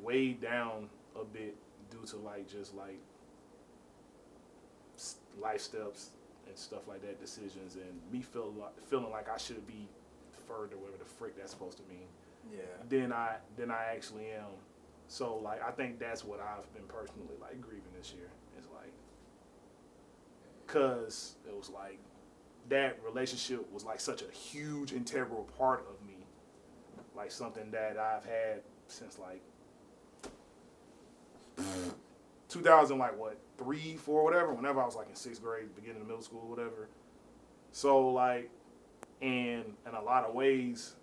weighed down a bit due to like just like life steps and stuff like that, decisions, and me feeling like I should be further, whatever the frick that's supposed to mean, than I actually am. So like I think that's what I've been personally like grieving this year. It's like, cause it was like that relationship was like such a huge integral part of me, like something that I've had since like 2000, like what, 3, 4, whatever, whenever I was like in 6th grade, beginning of middle school, whatever. So like, and in a lot of ways,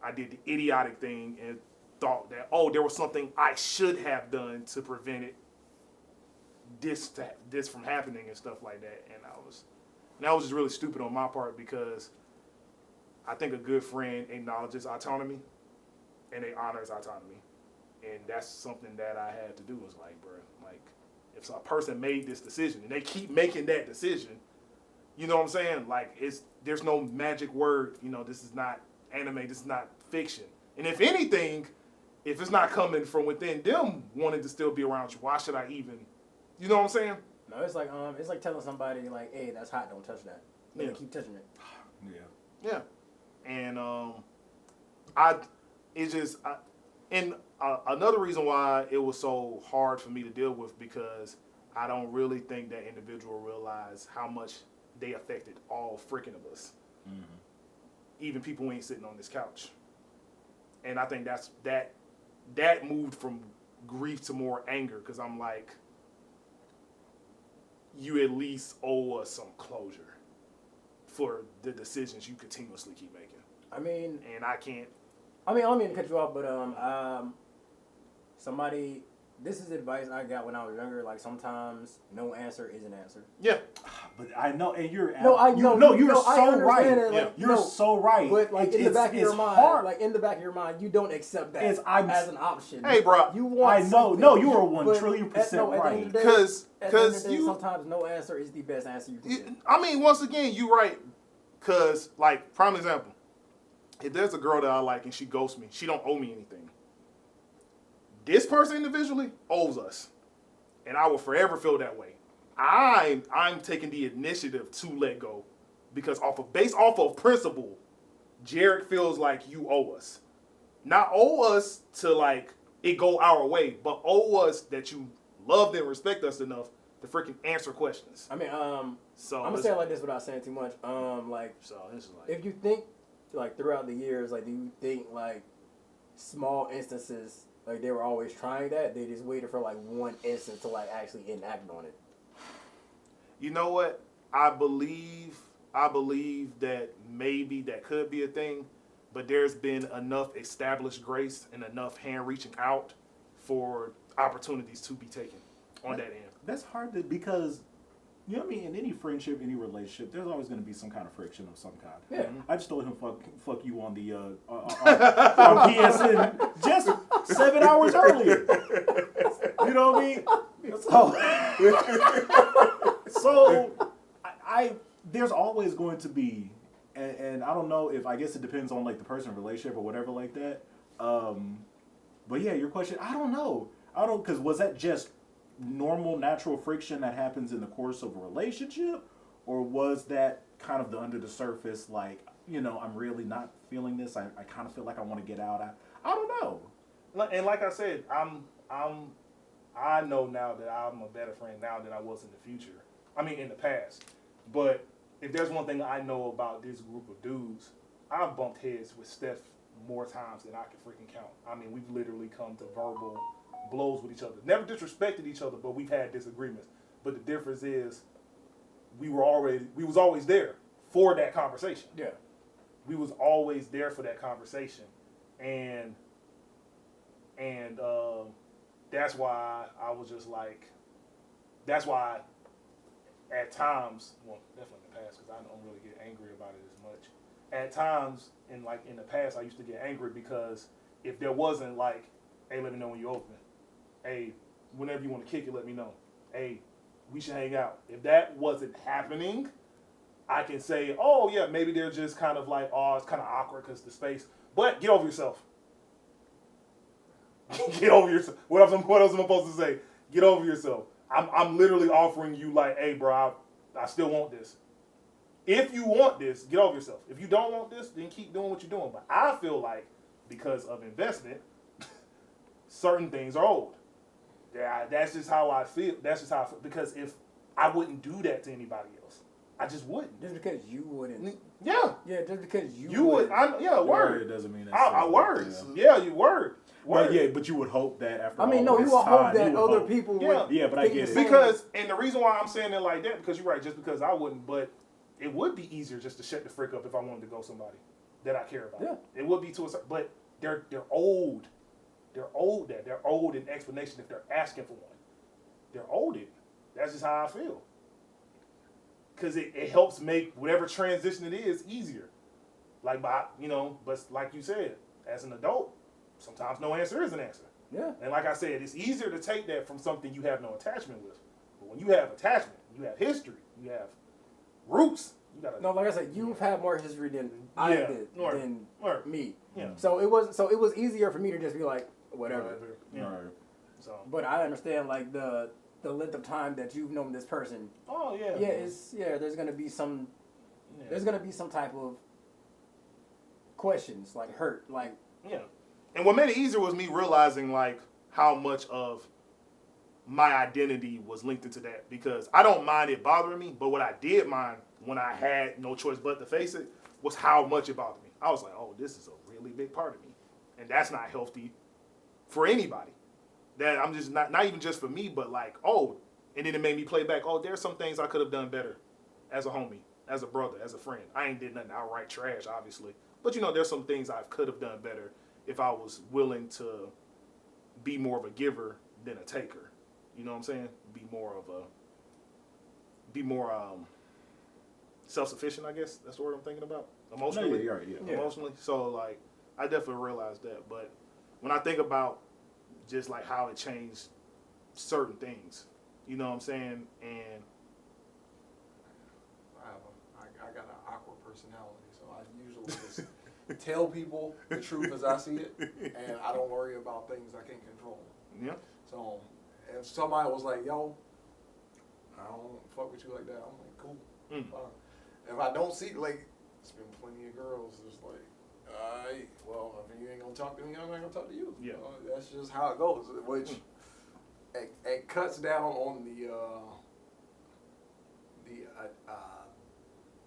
I did the idiotic thing and thought that, oh, there was something I should have done to prevent this from happening and stuff like that. And that was just really stupid on my part, because I think a good friend acknowledges autonomy and they honors autonomy. And that's something that I had to do, was like, bro, like, if a person made this decision and they keep making that decision, You know what I'm saying? Like, there's no magic word. You know, this is not anime. This is not fiction. And if anything, if it's not coming from within them wanting to still be around you, why should I even? You know what I'm saying? No, it's like telling somebody like, "Hey, that's hot. Don't touch that." And they keep touching it. Yeah. Yeah. And another reason why it was so hard for me to deal with, because I don't really think that individual realized how much they affected all freaking of us. Mm-hmm. Even people who ain't sitting on this couch. And I think that moved from grief to more anger, because I'm like, you at least owe us some closure for the decisions you continuously keep making. I mean, and I can't. I mean, I don't mean to cut you off, but this is advice I got when I was younger. Like, sometimes no answer is an answer. Yeah, but I know, and you're no, I know, no, you're so right. It, like, yeah. You're so right. But like in the back of your mind, hard. like in the back of your mind, you don't accept that as an option. Hey, bro, you want. I know. No, you are 1,000,000,000% right. Because sometimes no answer is the best answer you can get. I mean, once again, you're right. Because, like, prime example, if there's a girl that I like and she ghosts me, she don't owe me anything. This person individually owes us, and I will forever feel that way. I'm taking the initiative to let go, because based off of principle, Jared feels like you owe us. Not owe us to like it go our way, but owe us that you love and respect us enough to freaking answer questions. I mean, so I'm gonna say it like this without saying too much. If you think like throughout the years, like, do you think like small instances, like they were always trying that, they just waited for like one instance to like actually enact on it? You know what? I believe that maybe that could be a thing, but there's been enough established grace and enough hand reaching out for opportunities to be taken on that end. That's hard because, you know what I mean, in any friendship, any relationship, there's always going to be some kind of friction of some kind. Yeah. I just told him fuck you on the on PSN just 7 hours earlier. You know what I mean? So I there's always going to be, and I don't know if, I guess it depends on like the person, relationship, or whatever like that. But yeah, your question, I don't know. Because was that just normal, natural friction that happens in the course of a relationship? Or was that kind of the under the surface, like, you know, I'm really not feeling this. I kind of feel like I want to get out. I don't know. And like I said, I know now that I'm a better friend now than I was in the future. I mean, in the past. But if there's one thing I know about this group of dudes, I've bumped heads with Steph more times than I can freaking count. I mean, we've literally come to verbal blows with each other. Never disrespected each other, but we've had disagreements. But the difference is we was always there for that conversation. Yeah. We was always there for that conversation. And that's why I was just like, that's why at times, well, definitely in the past, because I don't really get angry about it as much. At times, in the past, I used to get angry because if there wasn't like, hey, let me know when you're open. Hey, whenever you want to kick it, let me know. Hey, we should hang out. If that wasn't happening, I can say, oh yeah, maybe they're just kind of like, oh, it's kind of awkward because the space. But get over yourself. Get over yourself. What else am I supposed to say? Get over yourself. I'm literally offering you like, hey, bro, I still want this. If you want this, get over yourself. If you don't want this, then keep doing what you're doing. But I feel like because of investment, certain things are old. Yeah, that's just how I feel. Because if I wouldn't do that to anybody else, I just wouldn't. Just because you wouldn't. Yeah. Yeah, just because you would. Word. It doesn't mean that. I word. Yeah, you word. Well, yeah, but you would hope that after. I mean, all no, you this would time, hope that other people would. Yeah, but I get it. Because, and the reason why I'm saying it like that, because you're right, just because I wouldn't, but it would be easier just to shut the frick up if I wanted to go somebody that I care about. Yeah. It would be to a certain, but they're old. They're old that. They're old in explanation if they're asking for one. They're old in. That's just how I feel. Because it helps make whatever transition it is easier. Like, but like you said, as an adult, sometimes no answer is an answer. Yeah. And like I said, it's easier to take that from something you have no attachment with. But when you have attachment, you have history, you have roots. You gotta. No, like I said, you've had more history than I Yeah, did right, than right. me. Yeah. So it was easier for me to just be like whatever. Yeah. Right. So. But I understand like the length of time that you've known this person. Oh yeah. Yeah, there's gonna be some type of questions like hurt like Yeah. And what made it easier was me realizing like how much of my identity was linked into that, because I don't mind it bothering me, but what I did mind when I had no choice but to face it was how much it bothered me. I was like, oh, this is a really big part of me. And that's not healthy for anybody. That I'm just not even just for me, but like, oh, and then it made me play back, oh, there's some things I could have done better as a homie, as a brother, as a friend. I ain't did nothing outright trash, obviously. But there's some things I could have done better if I was willing to be more of a giver than a taker. You know what I'm saying? Be more self-sufficient, I guess. That's the word I'm thinking about. Emotionally. No, yeah, yeah. Emotionally. So like I definitely realized that. But when I think about just like how it changed certain things, you know what I'm saying? And I got an awkward personality, so I usually just tell people the truth as I see it, and I don't worry about things I can't control. yeah. So if somebody was like, yo, I don't fuck with you like that, I'm like, cool. Fine. If I don't see, like, it's been plenty of girls that's like, alright, well, if you ain't gonna talk to me, I'm not gonna talk to you. Yeah. That's just how it goes, which it cuts down on the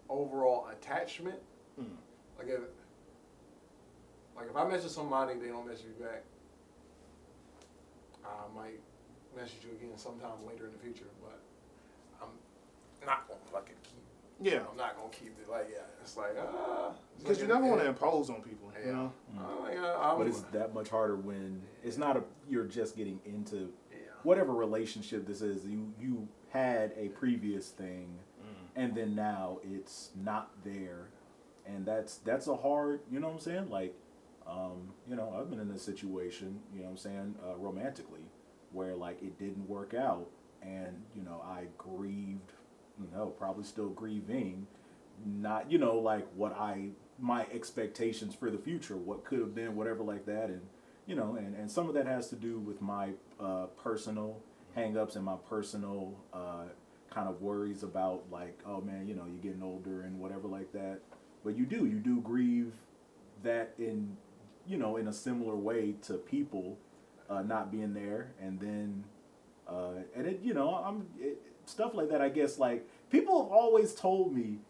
overall attachment. Like if I message somebody, they don't message me back, I might message you again sometime later in the future, but I'm not gonna fucking keep. Yeah. I'm not gonna keep it like it's like Because you never want to impose on people, you know? But it's that much harder when it's not you're just getting into Yeah. whatever relationship this is. You had a previous thing, and then now it's not there, and that's a hard. You know what I'm saying? Like, I've been in a situation. You know what I'm saying? Romantically, where like it didn't work out, and I grieved. Probably still grieving. Not like my expectations for the future, what could have been, whatever like that, and and some of that has to do with my personal hang-ups and my personal kind of worries about like, oh man, you're getting older and whatever like that. But you do grieve that in in a similar way to people not being there, and then and it stuff like that. I guess like people have always told me,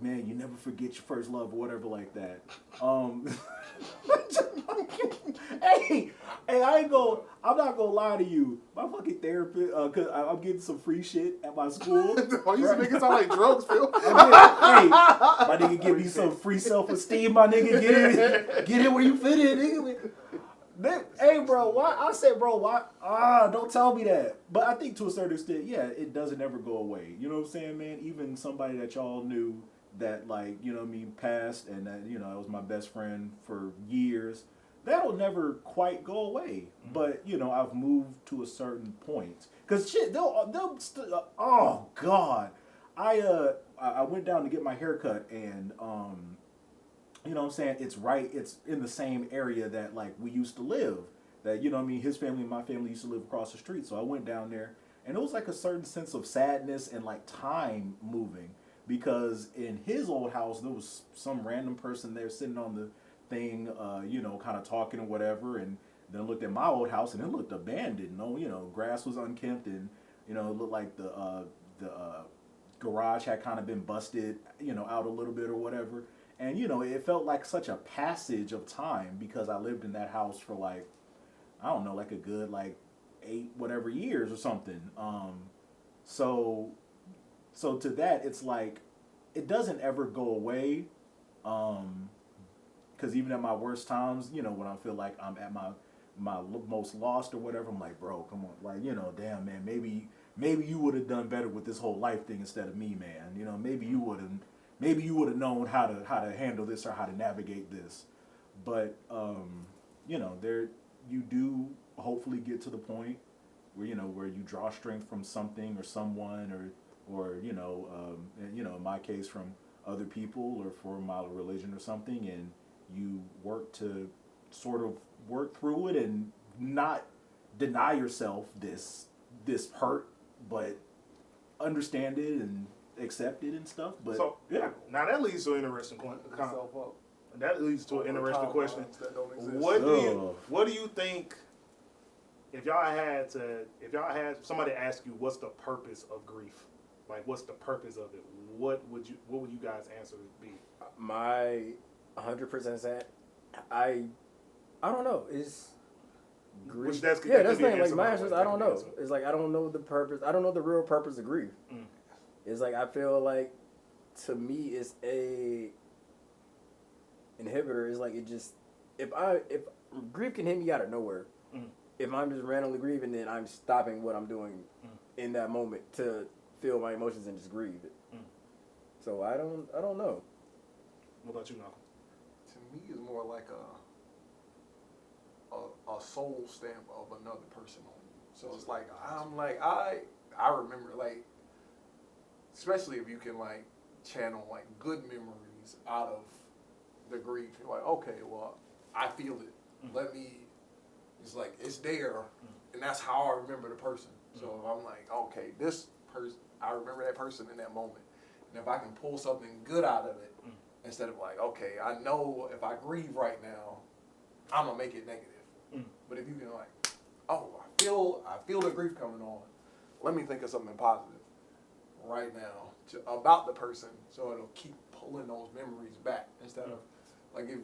man, you never forget your first love or whatever like that. Hey, I'm not gonna lie to you. My fucking therapist, cause I'm getting some free shit at my school. Oh, you used to make it sound like drugs, Phil. Hey, my nigga, give me some free self-esteem, my nigga. Get it where you fit in, nigga. Hey, bro, why? I said, bro, why? Don't tell me that. But I think to a certain extent, yeah, it doesn't ever go away. You know what I'm saying, man? Even somebody that y'all knew that, like, passed, and that, that was my best friend for years, that'll never quite go away. But, I've moved to a certain point. Because, shit, oh, God. I went down to get my hair cut, and, you know what I'm saying? It's in the same area that, like, we used to live. That, his family and my family used to live across the street. So I went down there, and it was like a certain sense of sadness and, like, time moving. Because in his old house, there was some random person there sitting on the thing, kind of talking or whatever. And then I looked at my old house, and it looked abandoned. Grass was unkempt, and, it looked like the garage had kind of been busted, out a little bit or whatever. And, it felt like such a passage of time because I lived in that house for like, I don't know, like a good like 8 whatever years or something. So to that, it's like, it doesn't ever go away. Because even at my worst times, when I feel like I'm at my most lost or whatever, I'm like, bro, come on. Like, damn, man, maybe you would have done better with this whole life thing instead of me, man. Maybe you would have known how to handle this or how to navigate this. But, there you do hopefully get to the point where, where you draw strength from something or someone or my case, from other people or from my religion or something, and you work to sort of work through it and not deny yourself this hurt, but understand it and accept it and stuff. But So yeah, now that leads to an interesting point. That leads to an interesting question. What What do you think? If somebody ask you what's the purpose of grief, like what's the purpose of it, what would you guys answer be? My 100% I don't know. Is grief? Which that's Yeah, that that's could the be thing. an Like my answer, answer is that I could don't be an know. answer. It's like I don't know the purpose. I don't know the real purpose of grief. It's like I feel like to me it's a inhibitor. It's like it just if grief can hit me out of nowhere. If I'm just randomly grieving, then I'm stopping what I'm doing in that moment to feel my emotions and just grieve it. So I don't know. What about you, Malcolm? To me, it's more like a soul stamp of another person on you. So it's like I remember, like, especially if you can like channel like good memories out of the grief. You're like, okay, well, I feel it. Let me. It's like it's there, and that's how I remember the person. So I'm like, okay, this person, I remember that person in that moment, and if I can pull something good out of it, instead of like, okay, I know if I grieve right now, I'm gonna make it negative. But if you can like, oh, I feel the grief coming on. Let me think of something positive right now about the person, so it'll keep pulling those memories back instead of like if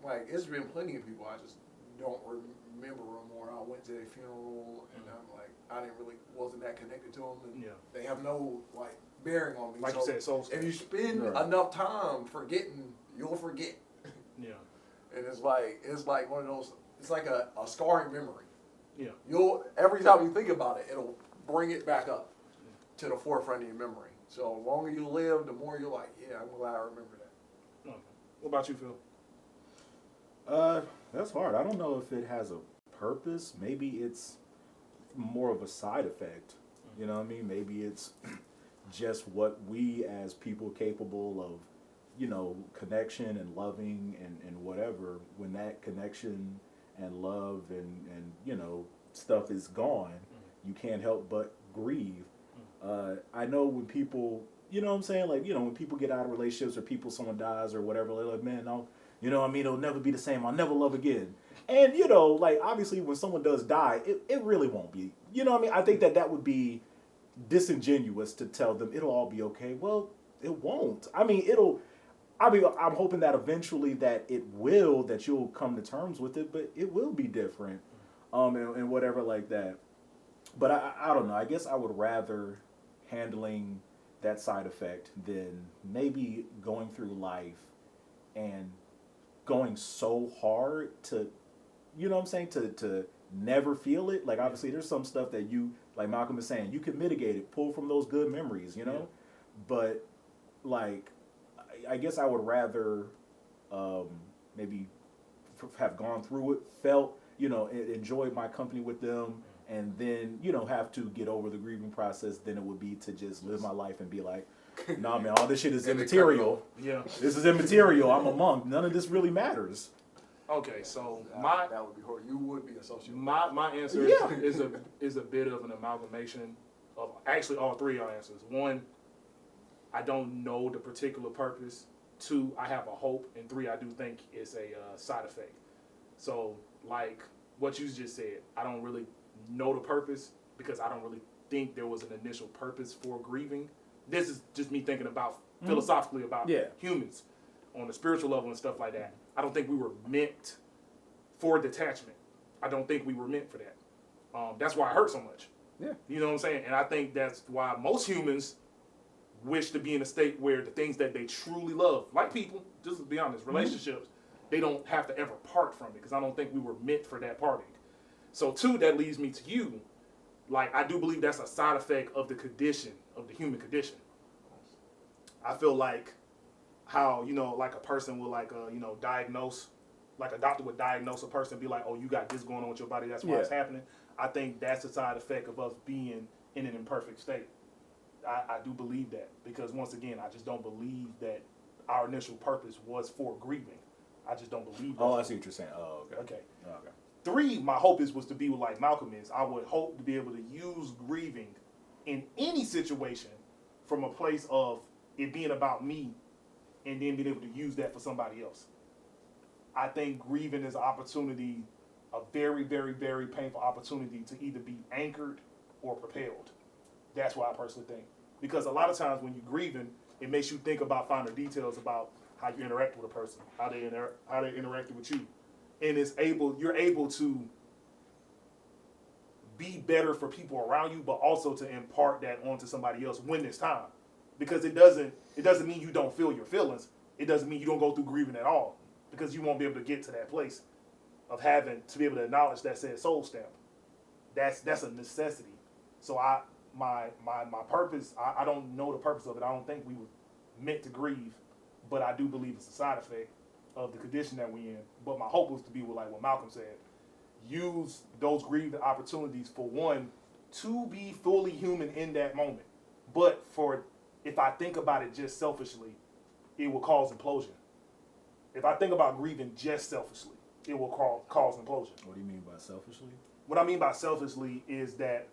like it's been plenty of people I just don't remember them, or I went to their funeral and I'm like I wasn't that connected to them, and they have no like bearing on me. Like so you said, soul if you spend Right. enough time forgetting, you'll forget. Yeah. And it's like one of those. It's like a scarring memory. Yeah. You'll every time you think about it, it'll bring it back up to the forefront of your memory. So the longer you live, the more you're like, yeah, I'm glad I remember that. Okay. What about you, Phil? that's hard. I don't know if it has a purpose. Maybe it's more of a side effect. You know what I mean? Maybe it's just what we as people capable of, you know, connection and loving and whatever, when that connection and love and you know, stuff is gone, you can't help but grieve. I know when people, you know what I'm saying? Like, you know, when people get out of relationships or someone dies or whatever, they're like, man, no, you know what I mean? It'll never be the same. I'll never love again. And, you know, like, obviously when someone does die, it really won't be. You know what I mean? I think that would be disingenuous to tell them it'll all be okay. Well, it won't. I mean, I'm hoping that eventually that it will, that you'll come to terms with it, but it will be different, and whatever like that. But I don't know. I guess I would rather handling that side effect than maybe going through life and going so hard to, you know what I'm saying, to never feel it. Like, obviously there's some stuff that you, like Malcolm is saying, you can mitigate it, pull from those good memories, you know? Yeah. But like, I guess I would rather maybe have gone through it, felt, you know, enjoyed my company with them, and then, you know, have to get over the grieving process than it would be to just live my life and be like, nah, man, all this shit is immaterial. Yeah. This is immaterial. I'm a monk. None of this really matters. Okay, so That would be horrible. You would be a social. My answer is a bit of an amalgamation of actually all three of our answers. One, I don't know the particular purpose. Two, I have a hope. And three, I do think it's a side effect. So, like what you just said, I don't really know the purpose because I don't really think there was an initial purpose for grieving. This is just me thinking about philosophically about humans on the spiritual level and stuff like that. I don't think we were meant for detachment. I don't think we were meant for that. That's why it hurts so much. Yeah. You know what I'm saying? And I think that's why most humans wish to be in a state where the things that they truly love, like people, just to be honest, relationships, they don't have to ever part from it because I don't think we were meant for that parting. So two, that leads me to you. Like, I do believe that's a side effect of the condition, of the human condition. I feel like how, you know, like a person will diagnose, like a doctor would diagnose a person and be like, oh, you got this going on with your body, that's why it's happening. I think that's a side effect of us being in an imperfect state. I do believe that because once again, I just don't believe that our initial purpose was for grieving. I just don't believe that. Oh, I see what you're saying. Oh, okay. Okay. Okay. 3, my hope was to be like Malcolm is. I would hope to be able to use grieving in any situation from a place of it being about me and then being able to use that for somebody else. I think grieving is an opportunity, a very, very, very painful opportunity to either be anchored or propelled. That's what I personally think. Because a lot of times when you're grieving, it makes you think about finer details about how you interact with a person, how they interacted with you. And you're able to be better for people around you, but also to impart that onto somebody else when it's time. Because it doesn't mean you don't feel your feelings. It doesn't mean you don't go through grieving at all. Because you won't be able to get to that place of having to be able to acknowledge that said soul stamp. That's a necessity. So my purpose, I don't know the purpose of it. I don't think we were meant to grieve, but I do believe it's a side effect of the condition that we're in. But my hope was to be like what Malcolm said. Use those grieving opportunities for one, to be fully human in that moment. But if I think about it just selfishly, it will cause implosion. If I think about grieving just selfishly, it will cause implosion. What do you mean by selfishly? What I mean by selfishly is that,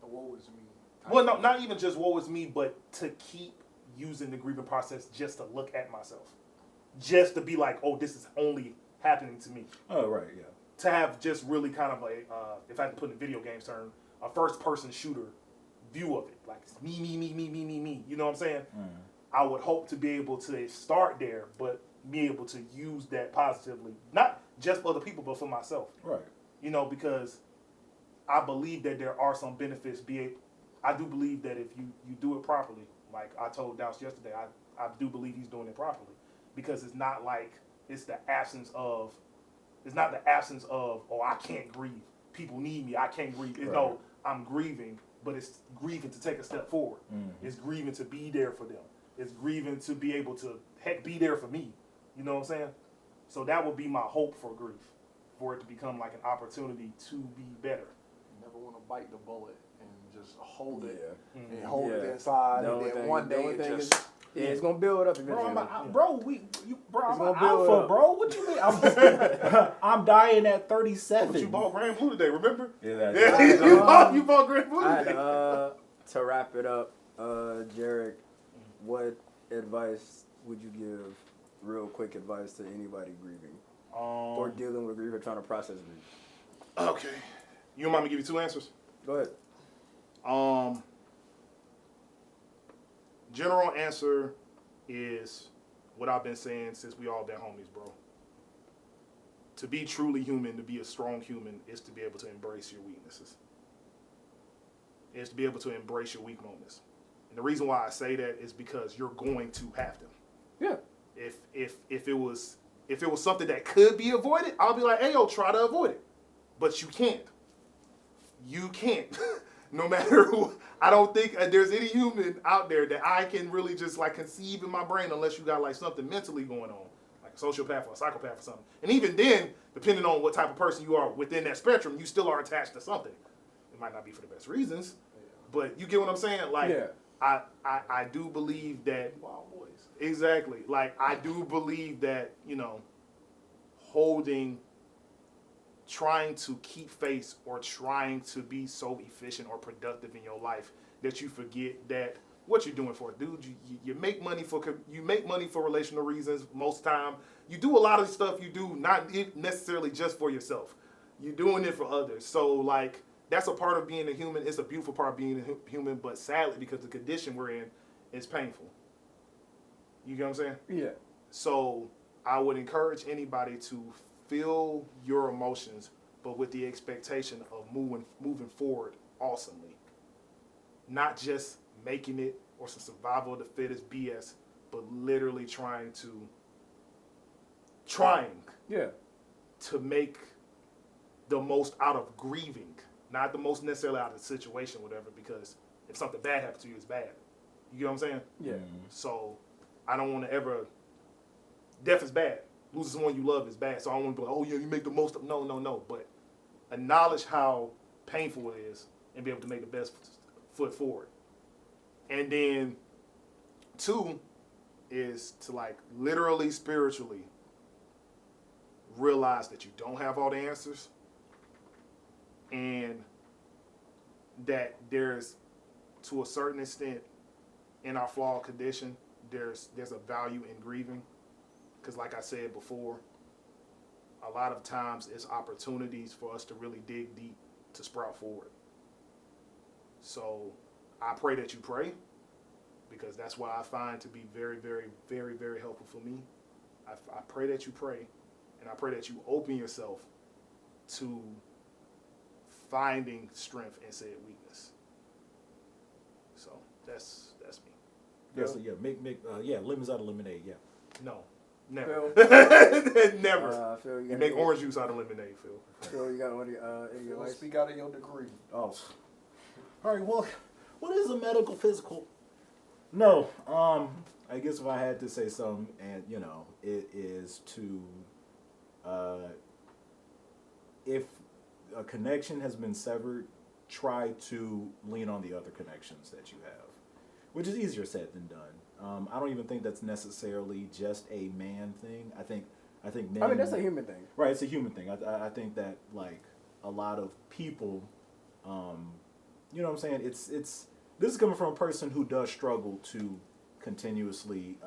The woe is me. well, no, not even just woe is me, but to keep using the grieving process just to look at myself. Just to be like, oh, this is only happening to me. Oh, right, yeah. To have just really kind of if I had to put in a video games term, a first-person shooter view of it. Like, it's me. You know what I'm saying? Mm. I would hope to be able to start there, but be able to use that positively. Not just for other people, but for myself. Right. You know, because I believe that there are some benefits. I do believe that if you do it properly, like I told Douse yesterday, I do believe he's doing it properly. Because it's not like it's the absence of, oh, I can't grieve. People need me. I can't grieve. It's, Right. no, I'm grieving, but it's grieving to take a step forward. Mm-hmm. It's grieving to be there for them. It's grieving to be able to, be there for me. You know what I'm saying? So that would be my hope for grief, for it to become like an opportunity to be better. You never want to bite the bullet and just hold it Mhm. and hold it Yeah. inside, The and only then thing- one the day only it thing just. Yeah, it's gonna build up Bro, eventually. I'm Yeah. bro, I'm gonna an build alpha, up. bro. What you mean? I'm dying at 37. But you bought Grand Blue today, remember? Yeah, that's Yeah, right. you bought Grand Blue Alright, today. to wrap it up, Jarek, what advice would you give? Real quick advice to anybody grieving or dealing with grief or trying to process grief. Okay. You want me to give you 2 answers? Go ahead. General answer is what I've been saying since we all been homies, bro. To be truly human, to be a strong human, is to be able to embrace your weaknesses. It's to be able to embrace your weak moments. And the reason why I say that is because you're going to have them. Yeah. If it was something that could be avoided, I'll be like, hey, yo, try to avoid it. But you can't. You can't. No matter who. I don't think there's any human out there that I can really just like conceive in my brain unless you got like something mentally going on, like a sociopath or a psychopath or something. And even then, depending on what type of person you are within that spectrum, you still are attached to something. It might not be for the best reasons, but you get what I'm saying? Like, Yeah. I do believe that. Wild boys. Exactly. Like, I do believe that, you know, trying to keep face or trying to be so efficient or productive in your life that you forget that what you're doing for it, dude. You make money for relational reasons most time. You do a lot of stuff you do not necessarily just for yourself. You're doing it for others. So, like, that's a part of being a human. It's a beautiful part of being a human, but sadly, because the condition we're in is painful. You get what I'm saying? Yeah. So I would encourage anybody to feel your emotions, but with the expectation of moving forward awesomely. Not just making it or some survival of the fittest BS, but literally trying Yeah. to make the most out of grieving. Not the most necessarily out of the situation, whatever, because if something bad happens to you, it's bad. You get what I'm saying? Yeah. So I don't want to ever. Death is bad. Losing someone you love is bad. So I don't want to be like, oh yeah, you make the most of. No. But acknowledge how painful it is and be able to make the best foot forward. And then 2 is to like literally spiritually realize that you don't have all the answers and that there's, to a certain extent, in our flawed condition, there's a value in grieving. Because like I said before, a lot of times it's opportunities for us to really dig deep to sprout forward. So I pray that you pray, because that's why I find to be very, very, very, very helpful for me. I pray that you pray, and I pray that you open yourself to finding strength in said weakness. So that's me. Yeah, so yeah, lemons out of lemonade. Yeah. No, never, Phil? never. Phil, You make orange juice out of lemonade, Phil. Phil, you got any advice? Speak out of your degree. Oh. All right. Well, what is a medical physical? No. I guess if I had to say something, and it is to, if a connection has been severed, try to lean on the other connections that you have, which is easier said than done. I don't even think that's necessarily just a man thing. I think men. I mean, that's a human thing. Right, it's a human thing. I think that like a lot of people, you know what I'm saying? It's this is coming from a person who does struggle to continuously,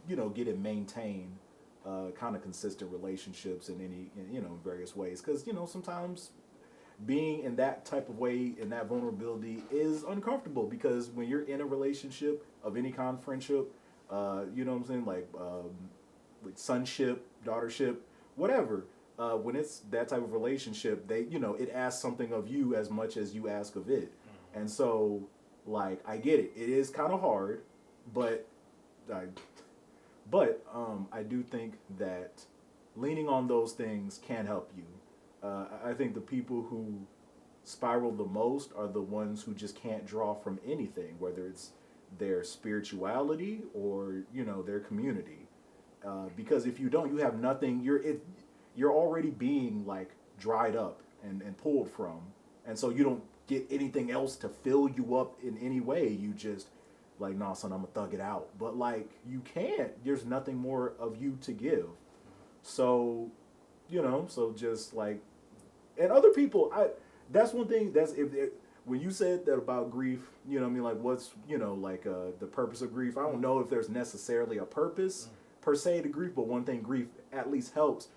get and maintain kind of consistent relationships in various ways. Because sometimes being in that type of way, in that vulnerability, is uncomfortable. Because when you're in a relationship of any kind of friendship, you know what I'm saying, like sonship, daughtership, whatever. When it's that type of relationship, it asks something of you as much as you ask of it. Mm-hmm. And so, like, I get it. It is kind of hard, but I do think that leaning on those things can help you. I think the people who spiral the most are the ones who just can't draw from anything, whether it's their spirituality or their community. Because if you don't, you have nothing. You're already being like dried up and pulled from, and so you don't get anything else to fill you up in any way. You just like, nah, son, I'm gonna thug it out. But like, you can't. There's nothing more of you to give. So, so just like, and other people, that's one thing. That's when you said that about grief, like what's the purpose of grief. I don't know if there's necessarily a purpose per se to grief, but one thing grief at least helps.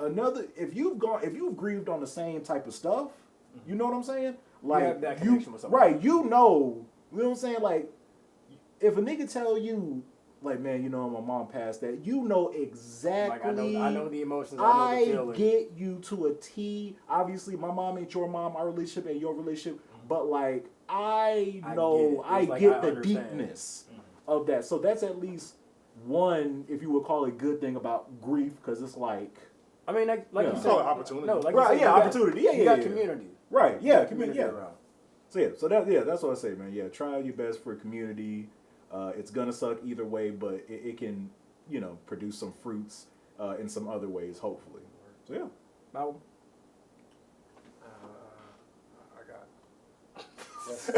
Another, if you've grieved on the same type of stuff, you know what I'm saying? Like you have that connection with somebody. Right, you know what I'm saying? Like, if a nigga tell you, like, man, my mom passed that, exactly. Like, I know the emotions, I know the feeling. I get you to a T. Obviously, my mom ain't your mom, our relationship ain't your relationship, but like, I get the deepness of that. So that's at least one, if you would call it, good thing about grief, because it's like, I mean, like you said, call it opportunity. No, like right, you said, opportunity. You got community. Right, yeah, community around. So that's what I say, man. Yeah, try your best for community. It's gonna suck either way, but it can, produce some fruits in some other ways, hopefully. So yeah. Malcolm?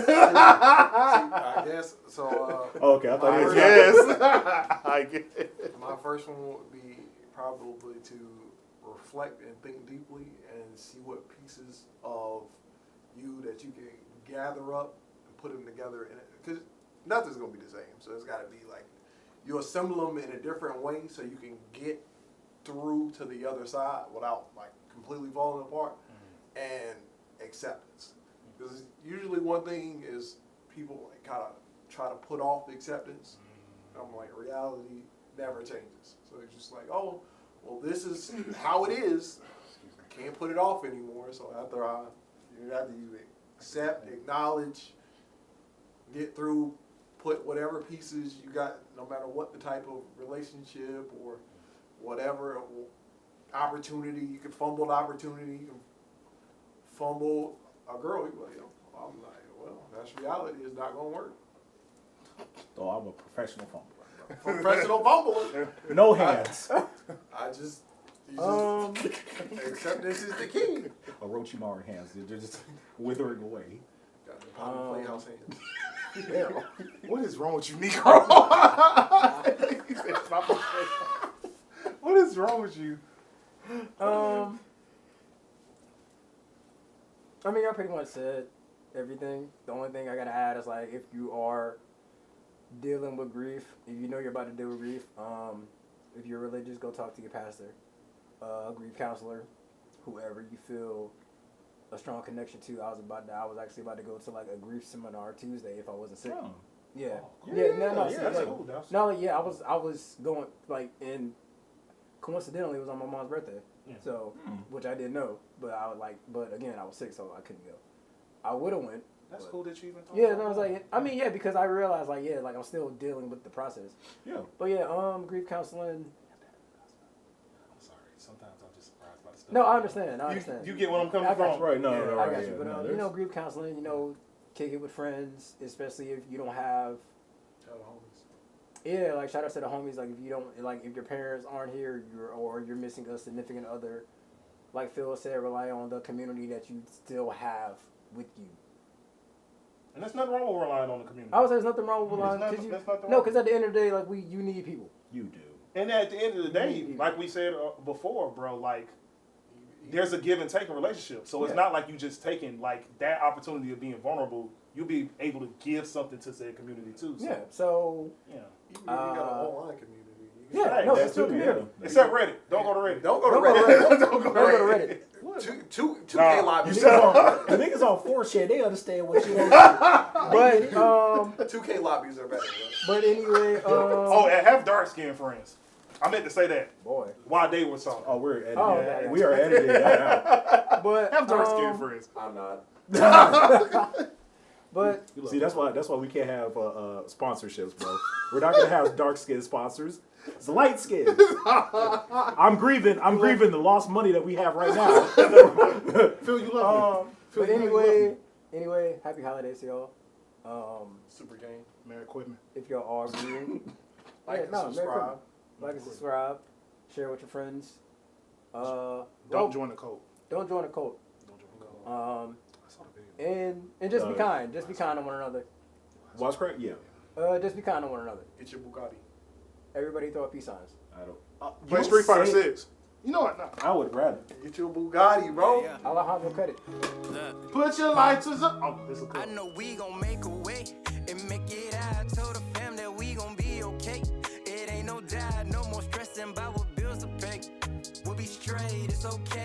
I guess so. Okay, I thought you were I get it. My first one would be probably to reflect and think deeply and see what pieces of you that you can gather up and put them together in it. Because nothing's going to be the same. So it's got to be like you assemble them in a different way so you can get through to the other side without like completely falling apart. And acceptance. Because usually one thing is people like kind of try to put off the acceptance. I'm like, reality never changes. So it's just like, oh, well, this is how it is. I can't put it off anymore. So after you accept, acknowledge, get through, put whatever pieces you got, no matter what the type of relationship or whatever opportunity, you can fumble the opportunity, you can fumble a girl, you like, I'm like, well, that's reality. It's not gonna work. Oh, I'm a professional fumbler. Professional fumbler. No hands. Acceptance is the key. Orochimaru hands. They're just withering away. Got the Playhouse hands. Yeah. What is wrong with you, Negro? He said, "It's my profession." What is wrong with you? I mean, I pretty much said everything. The only thing I gotta add is like if you are dealing with grief, if you know you're about to deal with grief, if you're religious, go talk to your pastor, grief counselor, whoever you feel a strong connection to. I was actually about to go to like a grief seminar Tuesday if I wasn't sick. Oh. Yeah. Oh, cool. Yeah, That's yeah. cool. That's No, yeah, I was going like and coincidentally it was on my mom's birthday. Yeah. So, which I didn't know, but but again, I was sick, so I couldn't go. I would have went. That's but- cool that you even thought Yeah, about and I was that. like, I mean, yeah, because I realized like, yeah, like I'm still dealing with the process. Yeah. But yeah, grief counseling. I'm sorry. Sometimes I'm just surprised by the stuff. No, I understand. You get what I'm coming I got from? you. Right, no, Yeah, no, I right, got yeah, you. But no, you there's- know, grief counseling, kick it with friends, especially if you don't have. Tell the homies. Yeah, like shout out to the homies. Like if you don't, like if your parents aren't here, you're missing a significant other. Like Phil said, rely on the community that you still have with you. And there's nothing wrong with relying on the community. I would say there's nothing wrong with There's relying nothing because wrong. because at the end of the day, like you need people. You do. And at the end of the day, Mhm. like we said before, bro, like there's a give and take in relationship. So it's Yeah. not like you just taking like that opportunity of being vulnerable. You'll be able to give something to said community too. So, Yeah. So yeah. Even if you got an online community. You yeah, Hey, no, that's it's still too, community. Except Reddit. Don't go to Reddit. Don't go to Don't go to Reddit. Reddit. Don't go Don't go to Reddit. Two Nah, K lobby. The niggas on 4chan, they understand what you want. But 2K lobbies are better. Bro. but anyway, Oh, and have dark skinned friends. I meant to say that boy. while they were talking. Oh, we're editing. Oh, that. yeah. We are editing that out. But Have dark skinned friends. I'm not. But See, that's why we can't have sponsorships, bro. We're not gonna have dark skin sponsors. It's light skin. I'm grieving the lost money that we have right now. Phil, you love me. Phil, but you know you love me. anyway, happy holidays to y'all. Super game. Merry equipment. If y'all are grieving, Like and Merry subscribe. Christmas. Like and subscribe, share with your friends. Don't join the cult. Don't join a cult. Don't join the cult. I saw the video. And just be kind. Just be kind to one another. Watch crack? Yeah. Just be kind to one another. Get your Bugatti. Everybody throw up peace signs. I don't. Play you Street Fighter say- 6. You know what? Nah. I would rather. Get your Bugatti, bro. Alejandro credit. Look, Put your lights up. Oh, this is cool. I know we gon' make a way and make it